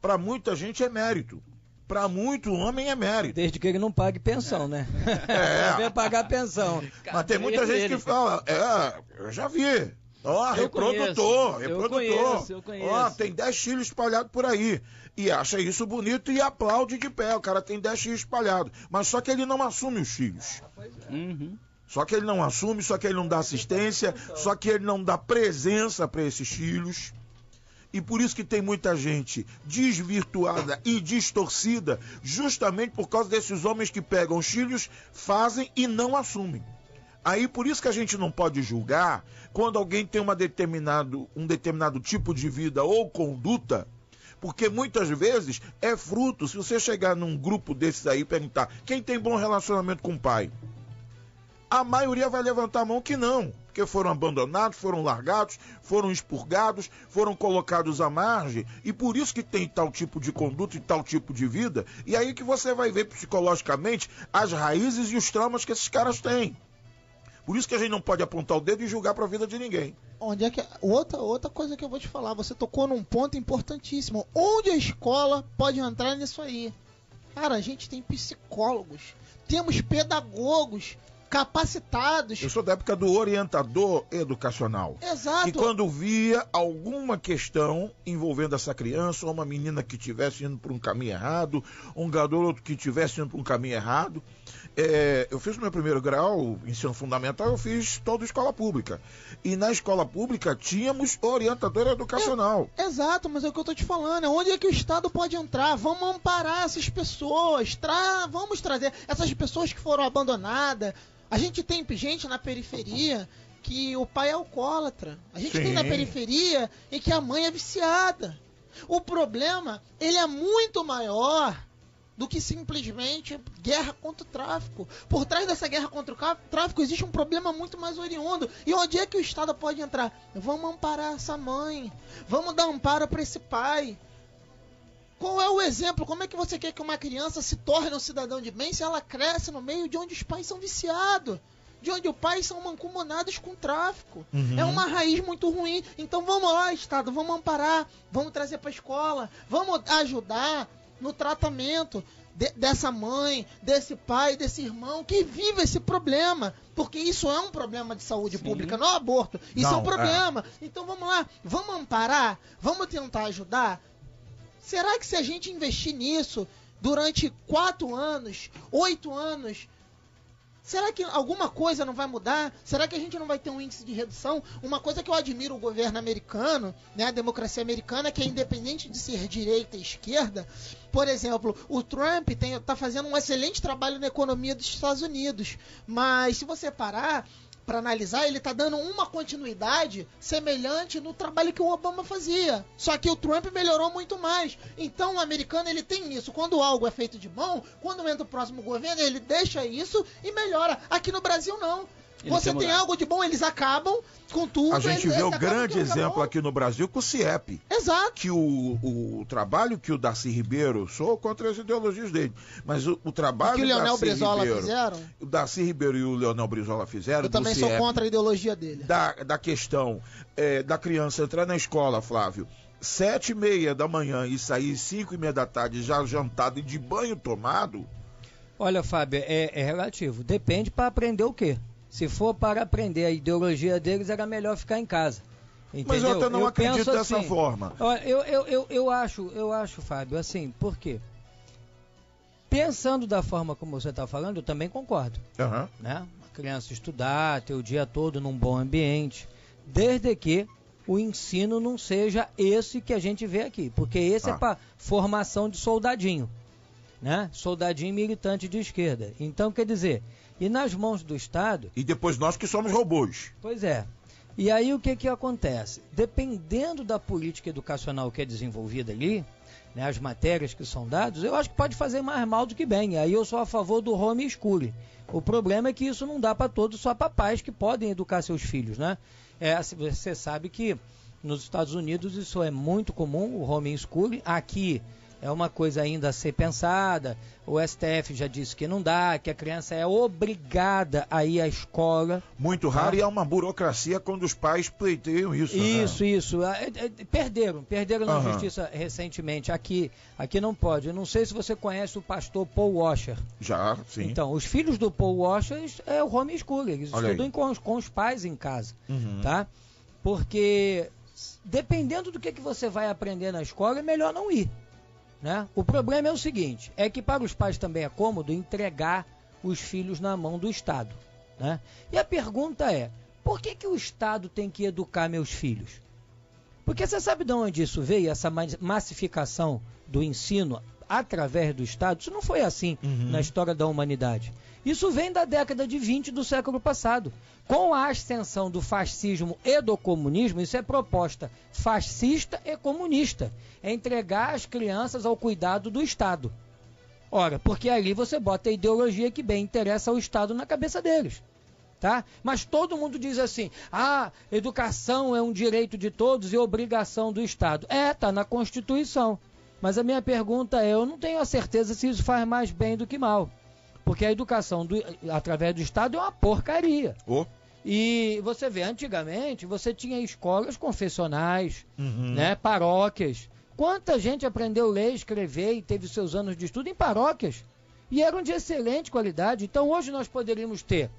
para muita gente é mérito. Para muito homem é mérito. Desde que ele não pague pensão, né? Deve pagar pensão. Mas tem muita gente que fala: eu já vi. Reprodutor. Eu conheço. Tem 10 filhos espalhados por aí. E acha isso bonito e aplaude de pé. O cara tem 10 filhos espalhados. Mas só que ele não assume os filhos. Só que ele não assume, só que ele não dá assistência, só que ele não dá presença para esses filhos. E por isso que tem muita gente desvirtuada e distorcida, justamente por causa desses homens que pegam os filhos, fazem e não assumem. Aí por isso que a gente não pode julgar quando alguém tem um determinado tipo de vida ou conduta, porque muitas vezes é fruto. Se você chegar num grupo desses aí e perguntar quem tem bom relacionamento com o pai, a maioria vai levantar a mão que não, porque foram abandonados, foram largados, foram expurgados, foram colocados à margem, e por isso que tem tal tipo de conduta e tal tipo de vida, e aí que você vai ver psicologicamente as raízes e os traumas que esses caras têm. Por isso que a gente não pode apontar o dedo e julgar para a vida de ninguém. Onde é que outra coisa que eu vou te falar, você tocou num ponto importantíssimo. Onde a escola pode entrar nisso aí? Cara, a gente tem psicólogos, temos pedagogos capacitados. Eu sou da época do orientador educacional. Exato. E quando via alguma questão envolvendo essa criança, ou uma menina que estivesse indo por um caminho errado, um garoto que estivesse indo por um caminho errado, eu fiz o meu primeiro grau, ensino fundamental, eu fiz toda escola pública. E na escola pública tínhamos orientador educacional. Exato, mas é o que eu tô te falando. Onde é que o Estado pode entrar? Vamos amparar essas pessoas. Vamos trazer essas pessoas que foram abandonadas. A gente tem gente na periferia que o pai é alcoólatra. A gente tem na periferia em que a mãe é viciada. O problema, ele é muito maior do que simplesmente guerra contra o tráfico. Por trás dessa guerra contra o tráfico existe um problema muito mais oriundo. E onde é que o Estado pode entrar? Vamos amparar essa mãe. Vamos dar amparo para esse pai. Qual é o exemplo? Como é que você quer que uma criança se torne um cidadão de bem se ela cresce no meio de onde os pais são viciados? De onde os pais são mancomunados com o tráfico. É uma raiz muito ruim. Então vamos lá, Estado, vamos amparar, vamos trazer para a escola, vamos ajudar no tratamento dessa mãe, desse pai, desse irmão que vive esse problema. Porque isso é um problema de saúde pública, não é aborto. Isso é um problema. Então vamos lá, vamos amparar, vamos tentar ajudar. Será que se a gente investir nisso durante 4 anos, 8 anos... Será que alguma coisa não vai mudar? Será que a gente não vai ter um índice de redução? Uma coisa que eu admiro o governo americano, né, a democracia americana, que é independente de ser direita e esquerda. Por exemplo, o Trump está fazendo um excelente trabalho na economia dos Estados Unidos. Mas se você parar para analisar, ele está dando uma continuidade semelhante no trabalho que o Obama fazia. Só que o Trump melhorou muito mais. Então o americano ele tem isso. Quando algo é feito de bom, quando entra o próximo governo, ele deixa isso e melhora. Aqui no Brasil não. Você tem algo de bom, eles acabam com tudo. A gente vê o grande exemplo aqui no Brasil com o CIEP. Exato. Que o trabalho que o Darcy Ribeiro, sou contra as ideologias dele, mas o trabalho que o Leonel Brizola fizeram? O Darcy Ribeiro e o Leonel Brizola fizeram. Eu também sou contra a ideologia dele. Da questão da criança entrar na escola, Flávio, 7h30 da manhã e sair 5h30 da tarde já jantado e de banho tomado. Olha, Fábio, é relativo. Depende para aprender o quê? Se for para aprender a ideologia deles, era melhor ficar em casa. Entendeu? Mas eu até não acredito dessa assim, forma. Eu acho, Fábio, assim, por quê? Pensando da forma como você está falando, eu também concordo. Né? A criança estudar, ter o dia todo num bom ambiente, desde que o ensino não seja esse que a gente vê aqui. Porque esse é para formação de soldadinho, né? Soldadinho militante de esquerda. Então, quer dizer... E nas mãos do Estado... E depois nós que somos robôs. Pois é. E aí o que acontece? Dependendo da política educacional que é desenvolvida ali, né, as matérias que são dadas, eu acho que pode fazer mais mal do que bem. Aí eu sou a favor do homeschooling. O problema é que isso não dá para todos, só para pais que podem educar seus filhos, né? Você sabe que nos Estados Unidos isso é muito comum, o homeschooling. Aqui... é uma coisa ainda a ser pensada. O STF já disse que não dá, que a criança é obrigada a ir à escola. Muito raro, e é uma burocracia quando os pais pleiteiam isso. Isso. Perderam na justiça recentemente. Aqui não pode. Eu não sei se você conhece o pastor Paul Washer. Já, sim. Então, os filhos do Paul Washer é o homeschooling. Eles estudam com os pais em casa. Tá? Porque, dependendo do que você vai aprender na escola, é melhor não ir. Né? O problema é o seguinte, é que para os pais também é cômodo entregar os filhos na mão do Estado, né? E a pergunta é, por que o Estado tem que educar meus filhos? Porque você sabe de onde isso veio, essa massificação do ensino através do Estado? Isso não foi assim na história da humanidade. Isso vem da década de 20 do século passado. Com a ascensão do fascismo e do comunismo, isso é proposta fascista e comunista. É entregar as crianças ao cuidado do Estado. Ora, porque ali você bota a ideologia que bem interessa ao Estado na cabeça deles. Tá? Mas todo mundo diz assim, educação é um direito de todos e obrigação do Estado. Tá na Constituição. Mas a minha pergunta eu não tenho a certeza se isso faz mais bem do que mal. Porque a educação através do Estado é uma porcaria. E você vê, antigamente, você tinha escolas confessionais, né, paróquias. Quanta gente aprendeu a ler, escrever e teve seus anos de estudo em paróquias. E eram de excelente qualidade. Então, hoje nós poderíamos ter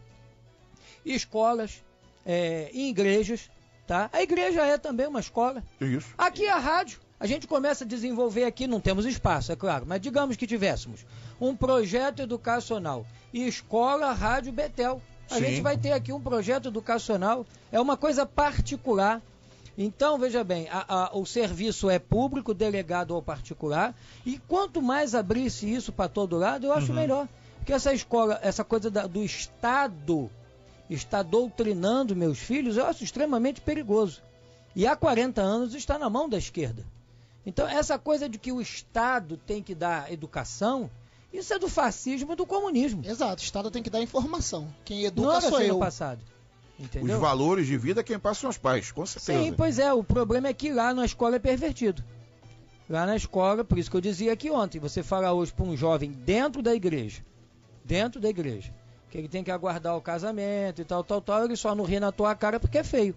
escolas e igrejas. Tá? A igreja é também uma escola. Isso. Aqui a rádio. A gente começa a desenvolver aqui, não temos espaço, é claro, mas digamos que tivéssemos um projeto educacional e escola Rádio Betel. A gente vai ter aqui um projeto educacional, é uma coisa particular. Então, veja bem, o serviço é público, delegado ao particular, e quanto mais abrisse isso para todo lado, eu acho melhor. Porque essa escola, essa coisa do Estado está doutrinando meus filhos, eu acho extremamente perigoso. E há 40 anos está na mão da esquerda. Então, essa coisa de que o Estado tem que dar educação, Isso é do fascismo e do comunismo. Exato, o Estado tem que dar informação. Quem educa Não era sou assim eu. no passado. Entendeu? Os valores de vida quem passa são os pais, com certeza. Sim, pois é, o problema é que lá na escola é pervertido. Lá na escola, por isso que eu dizia aqui ontem, você fala hoje para um jovem dentro da igreja, que ele tem que aguardar o casamento e tal, ele só não ri na tua cara porque é feio.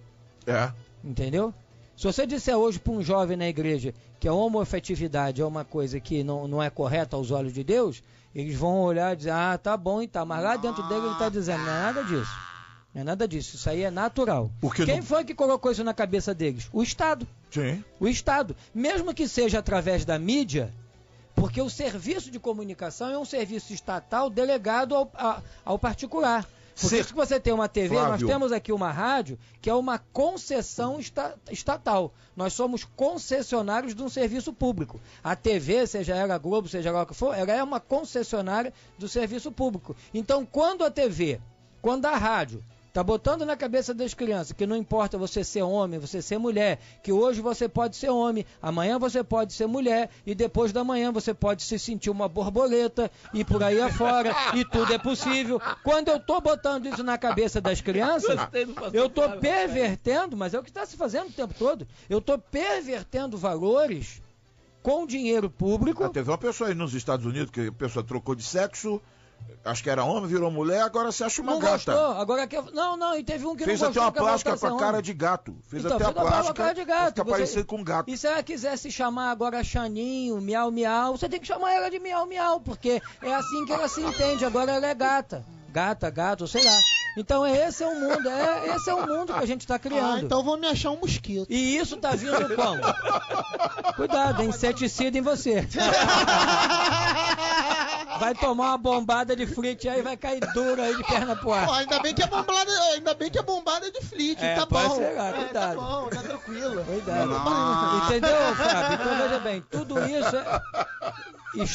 É. Entendeu? Se você disser hoje para um jovem na igreja que a homoafetividade é uma coisa que não é correta aos olhos de Deus, eles vão olhar e dizer, tá bom e tá, mas lá dentro dele ele está dizendo, não é nada disso. Não é nada disso, isso aí é natural. Quem foi que colocou isso na cabeça deles? O Estado. Sim. O Estado. Mesmo que seja através da mídia, porque o serviço de comunicação é um serviço estatal delegado ao particular. Por isso que você tem uma TV, Flávio. Nós temos aqui uma rádio que é uma concessão estatal. Nós somos concessionários de um serviço público. A TV, seja ela a Globo, seja ela o que for, ela é uma concessionária do serviço público. Então, quando a rádio está botando na cabeça das crianças que não importa você ser homem, você ser mulher, que hoje você pode ser homem, amanhã você pode ser mulher e depois da manhã você pode se sentir uma borboleta e por aí afora e tudo é possível. Quando eu estou botando isso na cabeça das crianças, eu estou pervertendo, mas é o que está se fazendo o tempo todo, eu estou pervertendo valores com dinheiro público. Teve uma pessoa aí nos Estados Unidos que a pessoa trocou de sexo. Acho que era homem, virou mulher, agora se acha uma gata. Gostou, agora quer... Não, e teve um que fez não gostou. Fez até uma plástica com a cara de gato. Fez até a plástica pra ficar parecido com um gato. E se ela quiser se chamar agora Xaninho, Miau Miau, você tem que chamar ela de Miau Miau, porque é assim que ela se entende, agora ela é gata. Gata, gato, sei lá. Então esse é o mundo, esse é o mundo que a gente está criando. Então vou me achar um mosquito. E isso tá vindo como? Cuidado, inseticida em você. Vai tomar uma bombada de flit aí, vai cair duro aí de perna pro ar. Ainda bem que é bombada de flit, tá bom. Pode ser, cuidado. Tá bom, tá tranquilo. Cuidado. Entendeu, Fábio? Então veja bem, tudo isso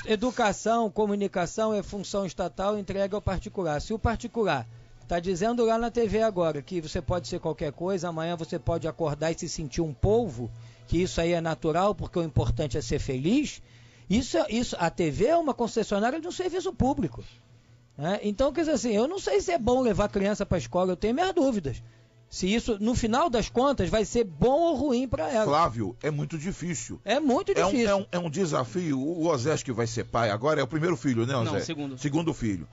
educação, comunicação é função estatal entregue ao particular. Se o particular está dizendo lá na TV agora que você pode ser qualquer coisa, amanhã você pode acordar e se sentir um polvo, que isso aí é natural porque o importante é ser feliz, a TV é uma concessionária de um serviço público. Né? Então, quer dizer assim, eu não sei se é bom levar criança para a escola, eu tenho minhas dúvidas. Se isso, no final das contas, vai ser bom ou ruim para ela. Flávio, é muito difícil. É muito difícil. É um desafio. O Osés que vai ser pai agora é o primeiro filho, né, Osés? Não, segundo. Segundo filho.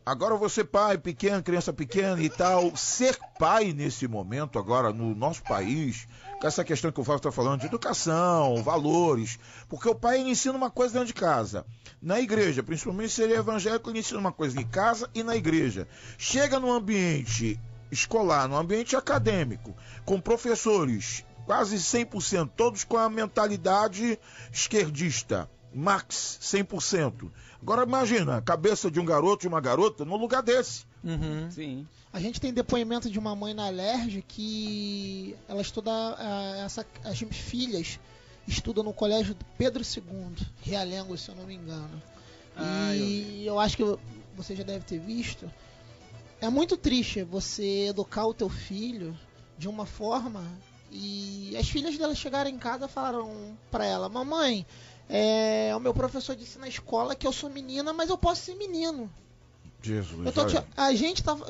Agora você pai, pequeno, criança pequena e tal, ser pai nesse momento agora no nosso país, com essa questão que o Flávio está falando de educação, valores, porque o pai ele ensina uma coisa dentro de casa. Na igreja, principalmente se ele é evangélico, ele ensina uma coisa em casa e na igreja. Chega no ambiente escolar, no ambiente acadêmico, com professores, quase 100%, todos com a mentalidade esquerdista, Marx, 100%. Agora imagina, a cabeça de um garoto e uma garota num lugar desse. Uhum. Sim. A gente tem depoimento de uma mãe na Alerj que ela estuda, as filhas estudam no colégio Pedro II, Realengo, se eu não me engano. Eu acho que você já deve ter visto. É muito triste você educar o teu filho de uma forma e as filhas dela chegaram em casa e falaram pra ela: mamãe, o meu professor disse na escola que eu sou menina, mas eu posso ser menino. Jesus,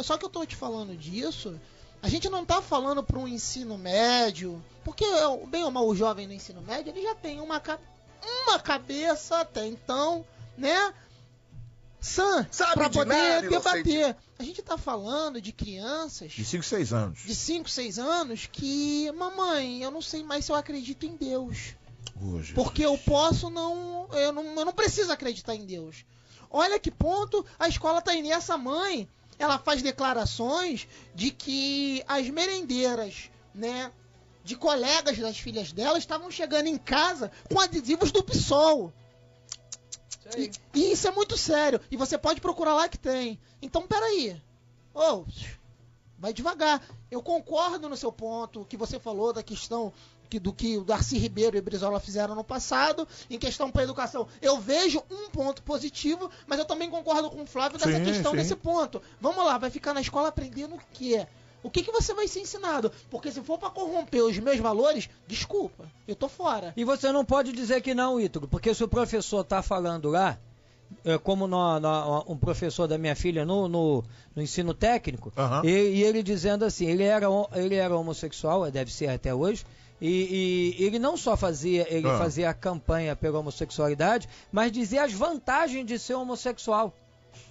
só que eu tô te falando disso, a gente não tá falando para um ensino médio, porque bem ou mal o jovem no ensino médio, ele já tem uma cabeça até então, né? Para poder debater. A gente tá falando de crianças de 5, 6 anos. De 5, 6 anos que, mamãe, eu não sei mais se eu acredito em Deus. Porque eu não preciso acreditar em Deus. Olha que ponto a escola tá indo. E essa mãe, ela faz declarações de que as merendeiras, né, de colegas das filhas dela estavam chegando em casa com adesivos do PSOL. E isso é muito sério. E você pode procurar lá que tem. Então, peraí. Vai devagar. Eu concordo no seu ponto que você falou da questão do que o Darcy Ribeiro e o Brizola fizeram no passado, em questão para a educação. Eu vejo um ponto positivo, mas eu também concordo com o Flávio dessa questão desse ponto. Vamos lá, vai ficar na escola aprendendo o quê? O que você vai ser ensinado? Porque se for para corromper os meus valores, desculpa, eu tô fora. E você não pode dizer que não, Ítalo, porque se o professor tá falando lá como um professor da minha filha no ensino técnico, e ele dizendo assim, ele era homossexual, deve ser até hoje, e ele não só fazia a campanha pela homossexualidade, mas dizia as vantagens de ser homossexual.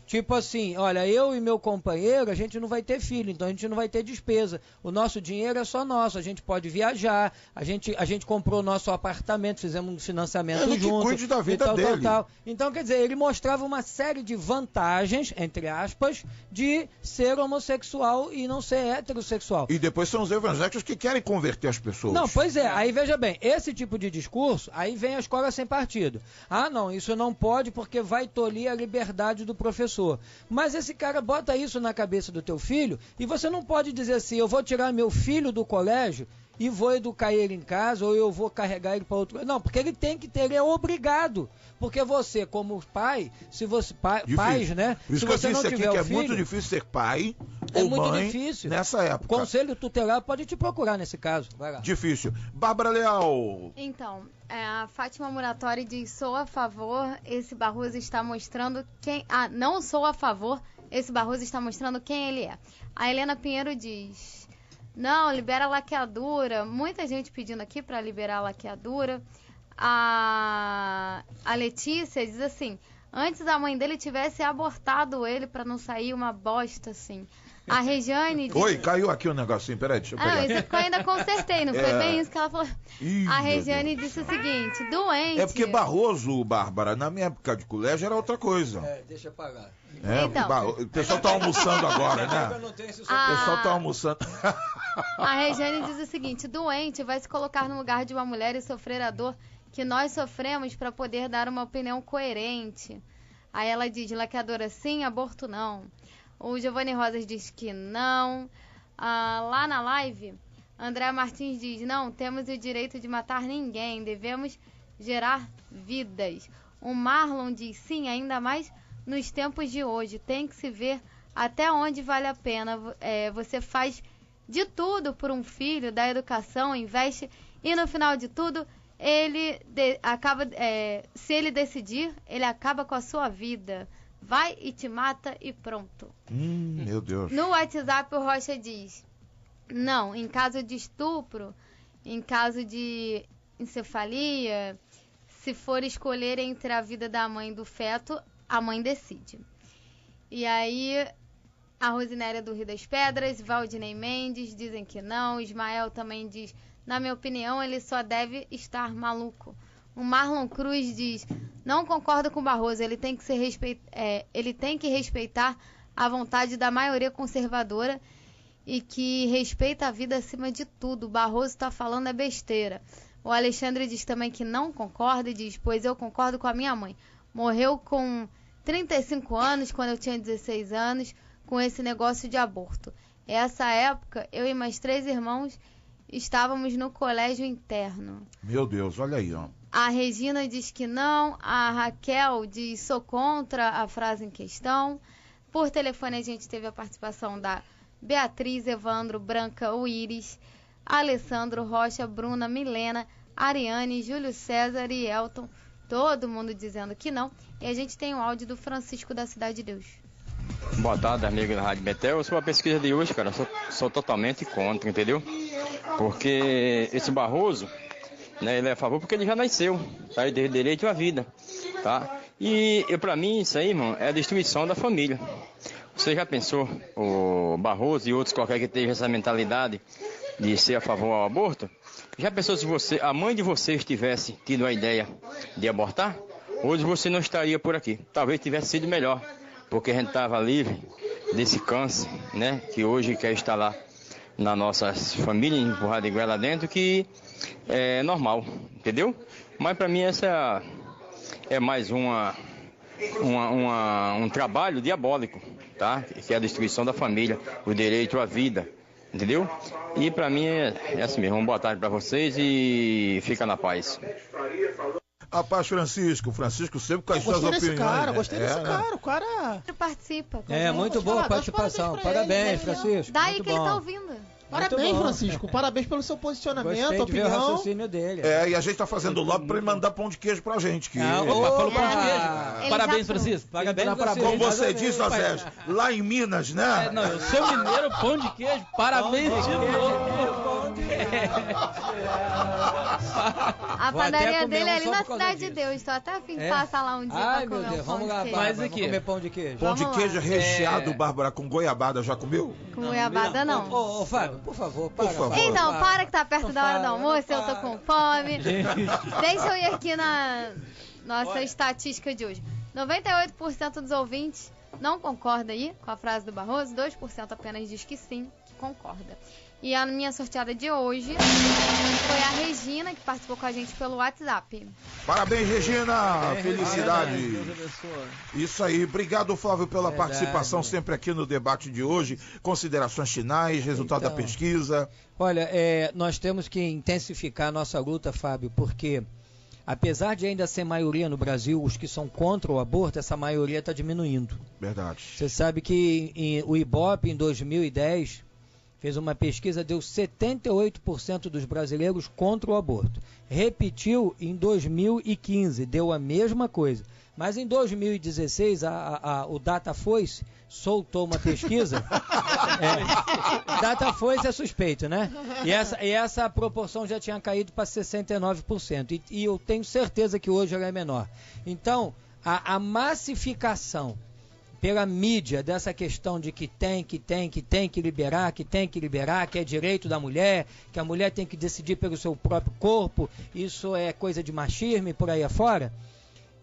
Tipo assim, olha, eu e meu companheiro, a gente não vai ter filho, então a gente não vai ter despesa. O nosso dinheiro é só nosso, a gente pode viajar, a gente comprou o nosso apartamento, fizemos um financiamento junto. Cuide da vida dele. Então, quer dizer, ele mostrava uma série de vantagens, entre aspas, de ser homossexual e não ser heterossexual. E depois são os evangélicos que querem converter as pessoas. Não, pois é, aí veja bem, esse tipo de discurso, aí vem a escola sem partido. Ah, não, isso não pode porque vai tolir a liberdade do professor. Mas esse cara bota isso na cabeça do teu filho e você não pode dizer assim, eu vou tirar meu filho do colégio e vou educar ele em casa ou eu vou carregar ele para outro... Não, porque ele tem que ter, ele é obrigado. Porque você, como pai, se você... Pais, né? Se você não tiver o filho... É muito difícil ser pai ou mãe nessa época. Conselho tutelar pode te procurar nesse caso. Vai lá. Difícil. Bárbara Leal. Então, a Fátima Muratori diz, sou a favor, esse Barroso está mostrando quem... não sou a favor, esse Barroso está mostrando quem ele é. A Helena Pinheiro diz... Não, libera a laqueadura. Muita gente pedindo aqui para liberar a laqueadura. A Letícia diz assim, antes a mãe dele tivesse abortado ele para não sair uma bosta assim. A Regiane diz... Oi, caiu aqui um negocinho, peraí, deixa eu pegar. Não, isso eu ainda consertei, não foi bem isso que ela falou. A Regiane disse o seguinte, doente... É porque Barroso, Bárbara, na minha época de colégio era outra coisa. Deixa eu pagar. Então, o pessoal tá almoçando agora, né? O pessoal tá almoçando. A Regiane diz o seguinte, doente vai se colocar no lugar de uma mulher e sofrer a dor que nós sofremos para poder dar uma opinião coerente. Aí ela diz, laqueadora sim, aborto não. O Giovanni Rosas diz que não. Lá na live, André Martins diz, não, temos o direito de matar ninguém, devemos gerar vidas. O Marlon diz, sim, ainda mais nos tempos de hoje, tem que se ver até onde vale a pena. Você faz de tudo por um filho, dá educação, investe, e no final de tudo, se ele decidir, ele acaba com a sua vida. Vai e te mata e pronto. Meu Deus. No WhatsApp o Rocha diz, não, em caso de estupro, em caso de encefalia, se for escolher entre a vida da mãe e do feto, a mãe decide. E aí, a Rosinéria do Rio das Pedras, Valdinei Mendes dizem que não, Ismael também diz, na minha opinião, ele só deve estar maluco. O Marlon Cruz diz, não concordo com o Barroso, ele tem que respeitar a vontade da maioria conservadora e que respeita a vida acima de tudo. O Barroso está falando é besteira. O Alexandre diz também que não concorda e diz, pois eu concordo com a minha mãe. Morreu com 35 anos, quando eu tinha 16 anos, com esse negócio de aborto. Essa época, eu e mais 3 irmãos estávamos no colégio interno. Meu Deus, olha aí, ó. A Regina diz que não, a Raquel diz sou contra a frase em questão. Por telefone a gente teve a participação da Beatriz, Evandro, Branca, o Iris, Alessandro, Rocha, Bruna, Milena, Ariane, Júlio César e Elton. Todo mundo dizendo que não. E a gente tem o áudio do Francisco da Cidade de Deus. Boa tarde, amigo da Rádio Betel. Eu sou a pesquisa de hoje, cara. Sou totalmente contra, entendeu? Porque esse Barroso, né, ele é a favor porque ele já nasceu, tá? Ele tem direito à vida, tá? E pra mim isso aí, irmão, é a destruição da família. Você já pensou, o Barroso e outros qualquer que tenham essa mentalidade de ser a favor ao aborto? Já pensou se a mãe de vocês tivesse tido a ideia de abortar? Hoje você não estaria por aqui. Talvez tivesse sido melhor, porque a gente estava livre desse câncer, né? Que hoje quer instalar na nossa família, empurrado igual lá dentro, que é normal, entendeu? Mas para mim essa é mais um trabalho diabólico, tá? Que é a destruição da família, o direito à vida, entendeu? E para mim é assim mesmo. Uma boa tarde para vocês e fica na paz. A paz, Francisco sempre com as suas opiniões. Gostei desse cara, o cara participa. Muito boa a participação. Parabéns, Francisco. Daí muito que bom. ele tá ouvindo. Parabéns, Francisco. Parabéns pelo seu posicionamento, Gostei de ver o opinião. raciocínio dele. E a gente tá fazendo lobby pra ele mandar pão de queijo pra gente. Falou pão de queijo. Ele Parabéns, já- Francisco. Parabéns, Como você disse, Azés, lá em Minas, né? Não, eu sou mineiro, pão de queijo. Parabéns de novo. A Vou até padaria comer dele é um ali só na por causa Cidade de disso. Deus. Tô até a fim de É? passar lá um dia Ai, pra meu comer Deus, um pão vamos lá, de Bárbara, queijo. Mas aqui, vamos comer pão de queijo. Pão de Vamos queijo lá. recheado, Bárbara, com goiabada, já comeu? Com goiabada não. Ô, Fábio, por favor, para. favor. Fábio, Então, para. para que tá perto Não da hora do para, almoço, não eu tô para. com fome. Deixa eu ir aqui na nossa estatística de hoje. 98% dos ouvintes não concorda aí com a frase do Barroso, 2% apenas diz que sim, que concorda. E a minha sorteada de hoje foi a Regina, que participou com a gente pelo WhatsApp. Parabéns, Regina! Felicidade! Deus abençoe. Isso aí, obrigado, Flávio, pela Verdade. participação sempre aqui no debate de hoje. Considerações finais, resultado Então. da pesquisa. Olha, nós temos que intensificar a nossa luta, Fábio, porque apesar de ainda ser maioria no Brasil, os que são contra o aborto, essa maioria está diminuindo. Verdade. Você sabe que o IBOP, em 2010, fez uma pesquisa, deu 78% dos brasileiros contra o aborto. Repetiu em 2015, deu a mesma coisa. Mas em 2016, o Datafolha soltou uma pesquisa. Datafolha é suspeito, né? E essa proporção já tinha caído para 69%. E eu tenho certeza que hoje ela é menor. Então, a massificação pela mídia dessa questão de que tem que liberar, que é direito da mulher, que a mulher tem que decidir pelo seu próprio corpo, isso é coisa de machismo e por aí afora,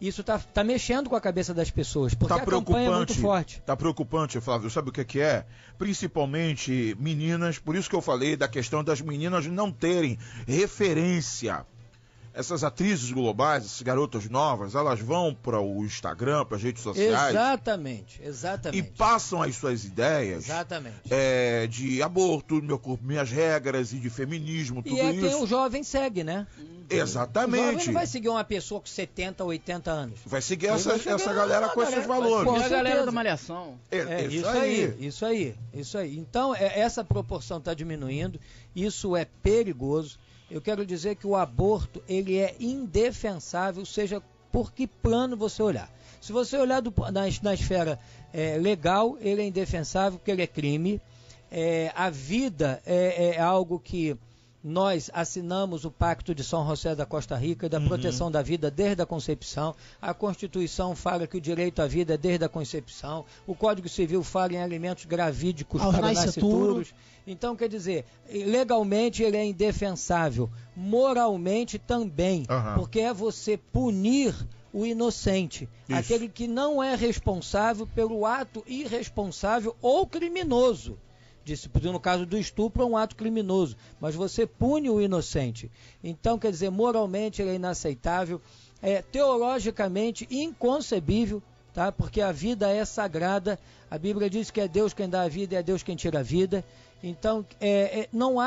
isso tá mexendo com a cabeça das pessoas, porque a campanha é muito forte. Tá preocupante, Flávio, sabe o que é? Principalmente meninas, por isso que eu falei da questão das meninas não terem referência. Essas atrizes globais, essas garotas novas, elas vão para o Instagram, para as redes sociais. Exatamente. E passam as suas ideias. Exatamente. De aborto, meu corpo, minhas regras, e de feminismo, tudo isso. E quem o jovem segue, né? Exatamente. O jovem não vai seguir uma pessoa com 70, 80 anos. Vai seguir essa galera com esses valores. E a galera da malhação. Isso aí. Então, essa proporção está diminuindo, isso é perigoso. Eu quero dizer que o aborto, ele é indefensável, seja por que plano você olhar. Se você olhar na esfera legal, ele é indefensável porque ele é crime. A vida é algo que nós assinamos o Pacto de São José da Costa Rica, da proteção da vida desde a concepção. A Constituição fala que o direito à vida é desde a concepção. O Código Civil fala em alimentos gravídicos para nascituros. Então, quer dizer, legalmente ele é indefensável, moralmente também, porque é você punir o inocente, aquele que não é responsável pelo ato irresponsável ou criminoso. No caso do estupro é um ato criminoso, mas você pune o inocente. Então, quer dizer, moralmente ele é inaceitável, teologicamente inconcebível, tá? Porque a vida é sagrada, a Bíblia diz que é Deus quem dá a vida e é Deus quem tira a vida. Então, não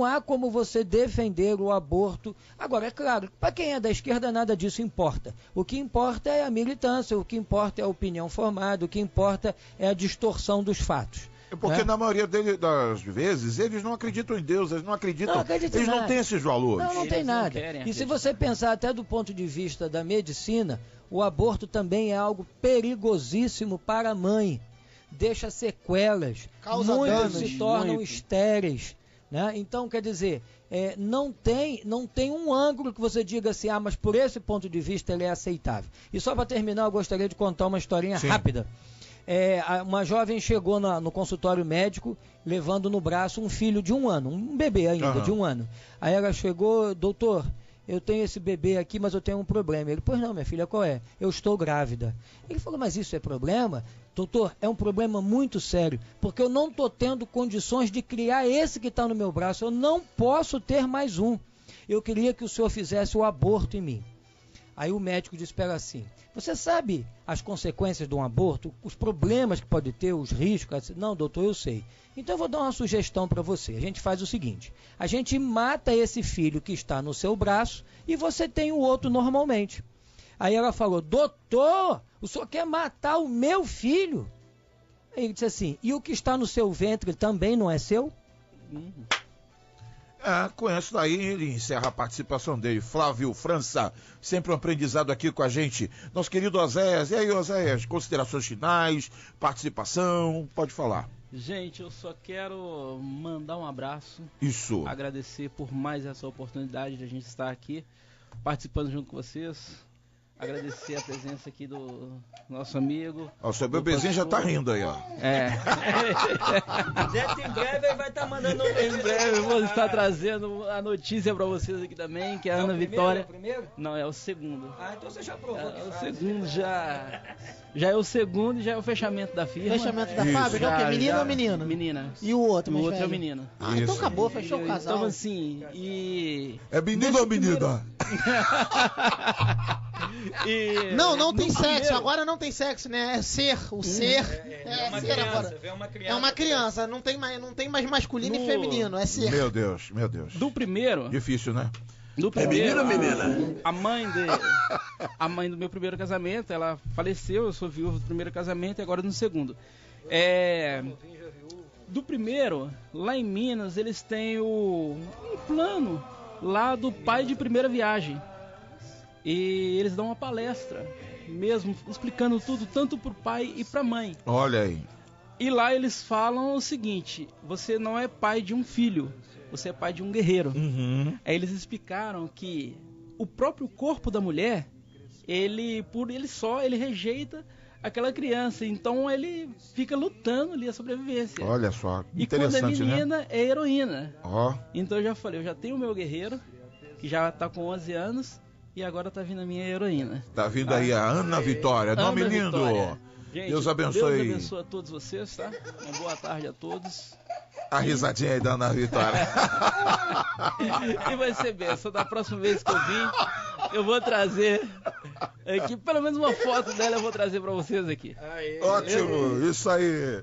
há como você defender o aborto. Agora, é claro, para quem é da esquerda nada disso importa. O que importa é a militância, o que importa é a opinião formada, o que importa é a distorção dos fatos. Porque na maioria das vezes eles não acreditam em Deus, eles não acreditam, eles não têm esses valores. Não tem nada. E se você pensar até do ponto de vista da medicina, o aborto também é algo perigosíssimo para a mãe. Deixa sequelas, muitos se tornam estéreis, né? Então, quer dizer, não tem um ângulo que você diga assim, mas por esse ponto de vista ele é aceitável. E só para terminar, eu gostaria de contar uma historinha rápida. Uma jovem chegou no consultório médico levando no braço um filho de 1 ano, um bebê ainda de 1 ano. Aí ela chegou, doutor, eu tenho esse bebê aqui, mas eu tenho um problema. Ele, pois não, minha filha, qual é? Eu estou grávida. Ele falou, mas isso é problema? Doutor, é um problema muito sério, porque eu não estou tendo condições de criar esse que está no meu braço, eu não posso ter mais um. Eu queria que o senhor fizesse o aborto em mim. Aí o médico disse para ela assim, você sabe as consequências de um aborto, os problemas que pode ter, os riscos? Ela disse, não, doutor, eu sei. Então eu vou dar uma sugestão para você. A gente faz o seguinte, a gente mata esse filho que está no seu braço e você tem o outro normalmente. Aí ela falou, doutor, o senhor quer matar o meu filho? Aí ele disse assim, e o que está no seu ventre também não é seu? Com isso daí ele encerra a participação dele. Flávio França, sempre um aprendizado aqui com a gente. Nosso querido Oséias. E aí, Oséias, considerações finais, participação, pode falar. Gente, eu só quero mandar um abraço. Isso. Agradecer por mais essa oportunidade de a gente estar aqui participando junto com vocês. Agradecer a presença aqui do nosso amigo. O seu bebezinho já tá rindo aí, ó. Em breve ele vai estar mandando... Em breve eu vou estar trazendo a notícia pra vocês aqui também, que é a Ana Vitória. É o primeiro? Não, é o segundo. Então você já provou. O segundo já é o segundo e já é o fechamento da firma. Fechamento da fábrica, é o quê? Menino ou menina? Menina. E o outro, O mais outro é o velho? menino. Então acabou, fechou o casal. Então assim, É menino ou menina? Não tem sexo, agora não tem sexo, né? É ser, o ser é uma ser criança, agora. é uma criança, não tem mais masculino e feminino, é ser. Meu Deus. Do primeiro... Difícil, né? Do primeiro, menino ou menina? A mãe do meu primeiro casamento, ela faleceu, eu sou viúvo do primeiro casamento e agora no segundo. Do primeiro, lá em Minas, eles têm um plano lá do pai de primeira viagem. E eles dão uma palestra, mesmo explicando tudo, tanto pro pai e pra mãe. Olha aí. E lá eles falam o seguinte: você não é pai de um filho, você é pai de um guerreiro. Aí eles explicaram que o próprio corpo da mulher, ele rejeita aquela criança, então ele fica lutando ali a sobrevivência. Olha só, e quando é interessante, menina, né? É heroína. Então eu já falei, eu já tenho o meu guerreiro, que já tá com 11 anos, e agora tá vindo a minha heroína. Tá vindo aí a Ana Vitória, nome lindo. Gente, Deus abençoe. Deus abençoe a todos vocês, tá? Uma boa tarde a todos. A risadinha aí da Ana Vitória. E vai ser benção. Da próxima vez que eu vim, eu vou trazer aqui, pelo menos uma foto dela eu vou trazer pra vocês aqui. Ótimo, isso aí.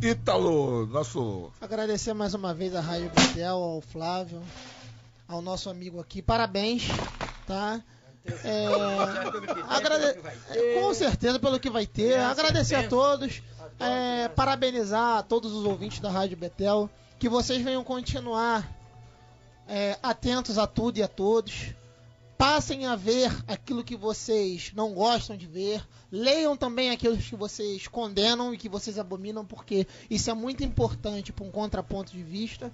Ítalo, nosso... Agradecer mais uma vez a Rádio Betel, ao Flávio, ao nosso amigo aqui. Parabéns, tá? Com certeza pelo que vai ter. Agradecer a todos. Parabenizar a todos os ouvintes da Rádio Betel. Que vocês venham continuar atentos a tudo e a todos. Passem a ver aquilo que vocês não gostam de ver. Leiam também aquilo que vocês condenam e que vocês abominam, porque isso é muito importante para um contraponto de vista.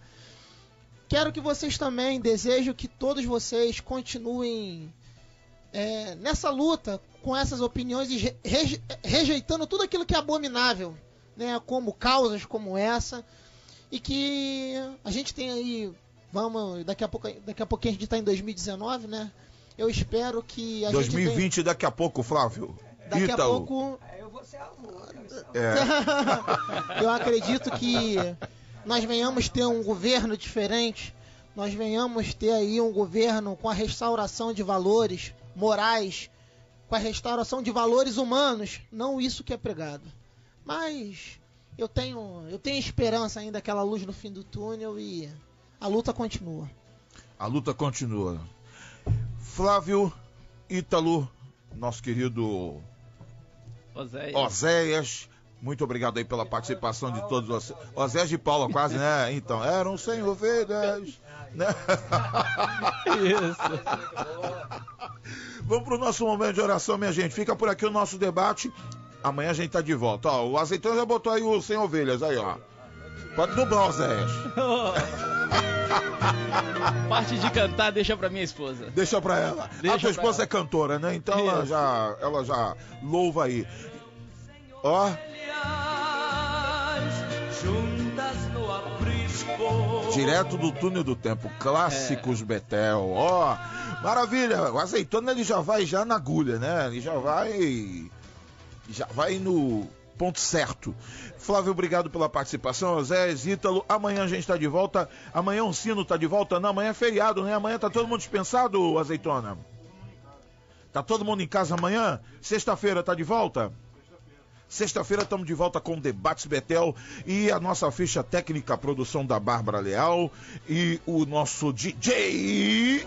Quero que vocês também, desejo que todos vocês continuem nessa luta com essas opiniões e rejeitando tudo aquilo que é abominável, né, como causas como essa, e que a gente tem aí, daqui a pouquinho a gente está em 2019, né? Eu espero que a 2020 gente daqui a pouco, Flávio. Daqui Ítalo. a pouco Eu vou ser avô. eu acredito que nós venhamos ter um governo diferente, nós venhamos ter aí um governo com a restauração de valores morais, com a restauração de valores humanos, não isso que é pregado. Mas eu tenho esperança ainda, aquela luz no fim do túnel, e a luta continua. A luta continua. Flávio, Ítalo, nosso querido Oséias, muito obrigado aí pela participação de todos vocês. Oséias de Paula quase, né? Então, eram 100 ovelhas, né? Isso. Vamos pro nosso momento de oração, minha gente. Fica por aqui o nosso debate. Amanhã a gente tá de volta. Ó, o Azeitona já botou aí o 100 ovelhas, aí, ó. Pode dublar, Oséias. Parte de cantar deixa pra minha esposa. Deixa pra ela. A tua esposa é cantora, né? Então ela já louva aí. Ó. Direto do túnel do tempo, clássicos Betel. Ó, maravilha. O Azeitona ele já vai na agulha, né? Ele já vai no ponto certo. Flávio, obrigado pela participação. Zé, Ítalo, amanhã a gente tá de volta. Amanhã o Sino tá de volta. Não, amanhã é feriado, né? Amanhã tá todo mundo dispensado, Azeitona. Tá todo mundo em casa amanhã? Sexta-feira tá de volta? Sexta-feira estamos de volta com Debates Betel e a nossa ficha técnica, a produção da Bárbara Leal e o nosso DJ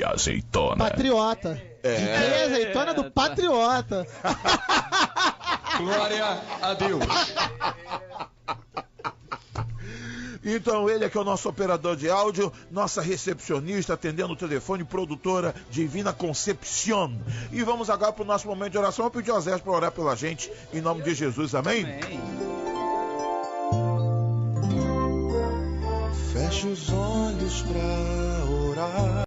Azeitona. Patriota. DJ Azeitona do Patriota. Glória a Deus. Então ele é que é o nosso operador de áudio, nossa recepcionista, atendendo o telefone, produtora Divina Concepción. E vamos agora para o nosso momento de oração. Eu pedi ao Zé para orar pela gente, em nome de Jesus, amém? Amém. Feche os olhos pra orar.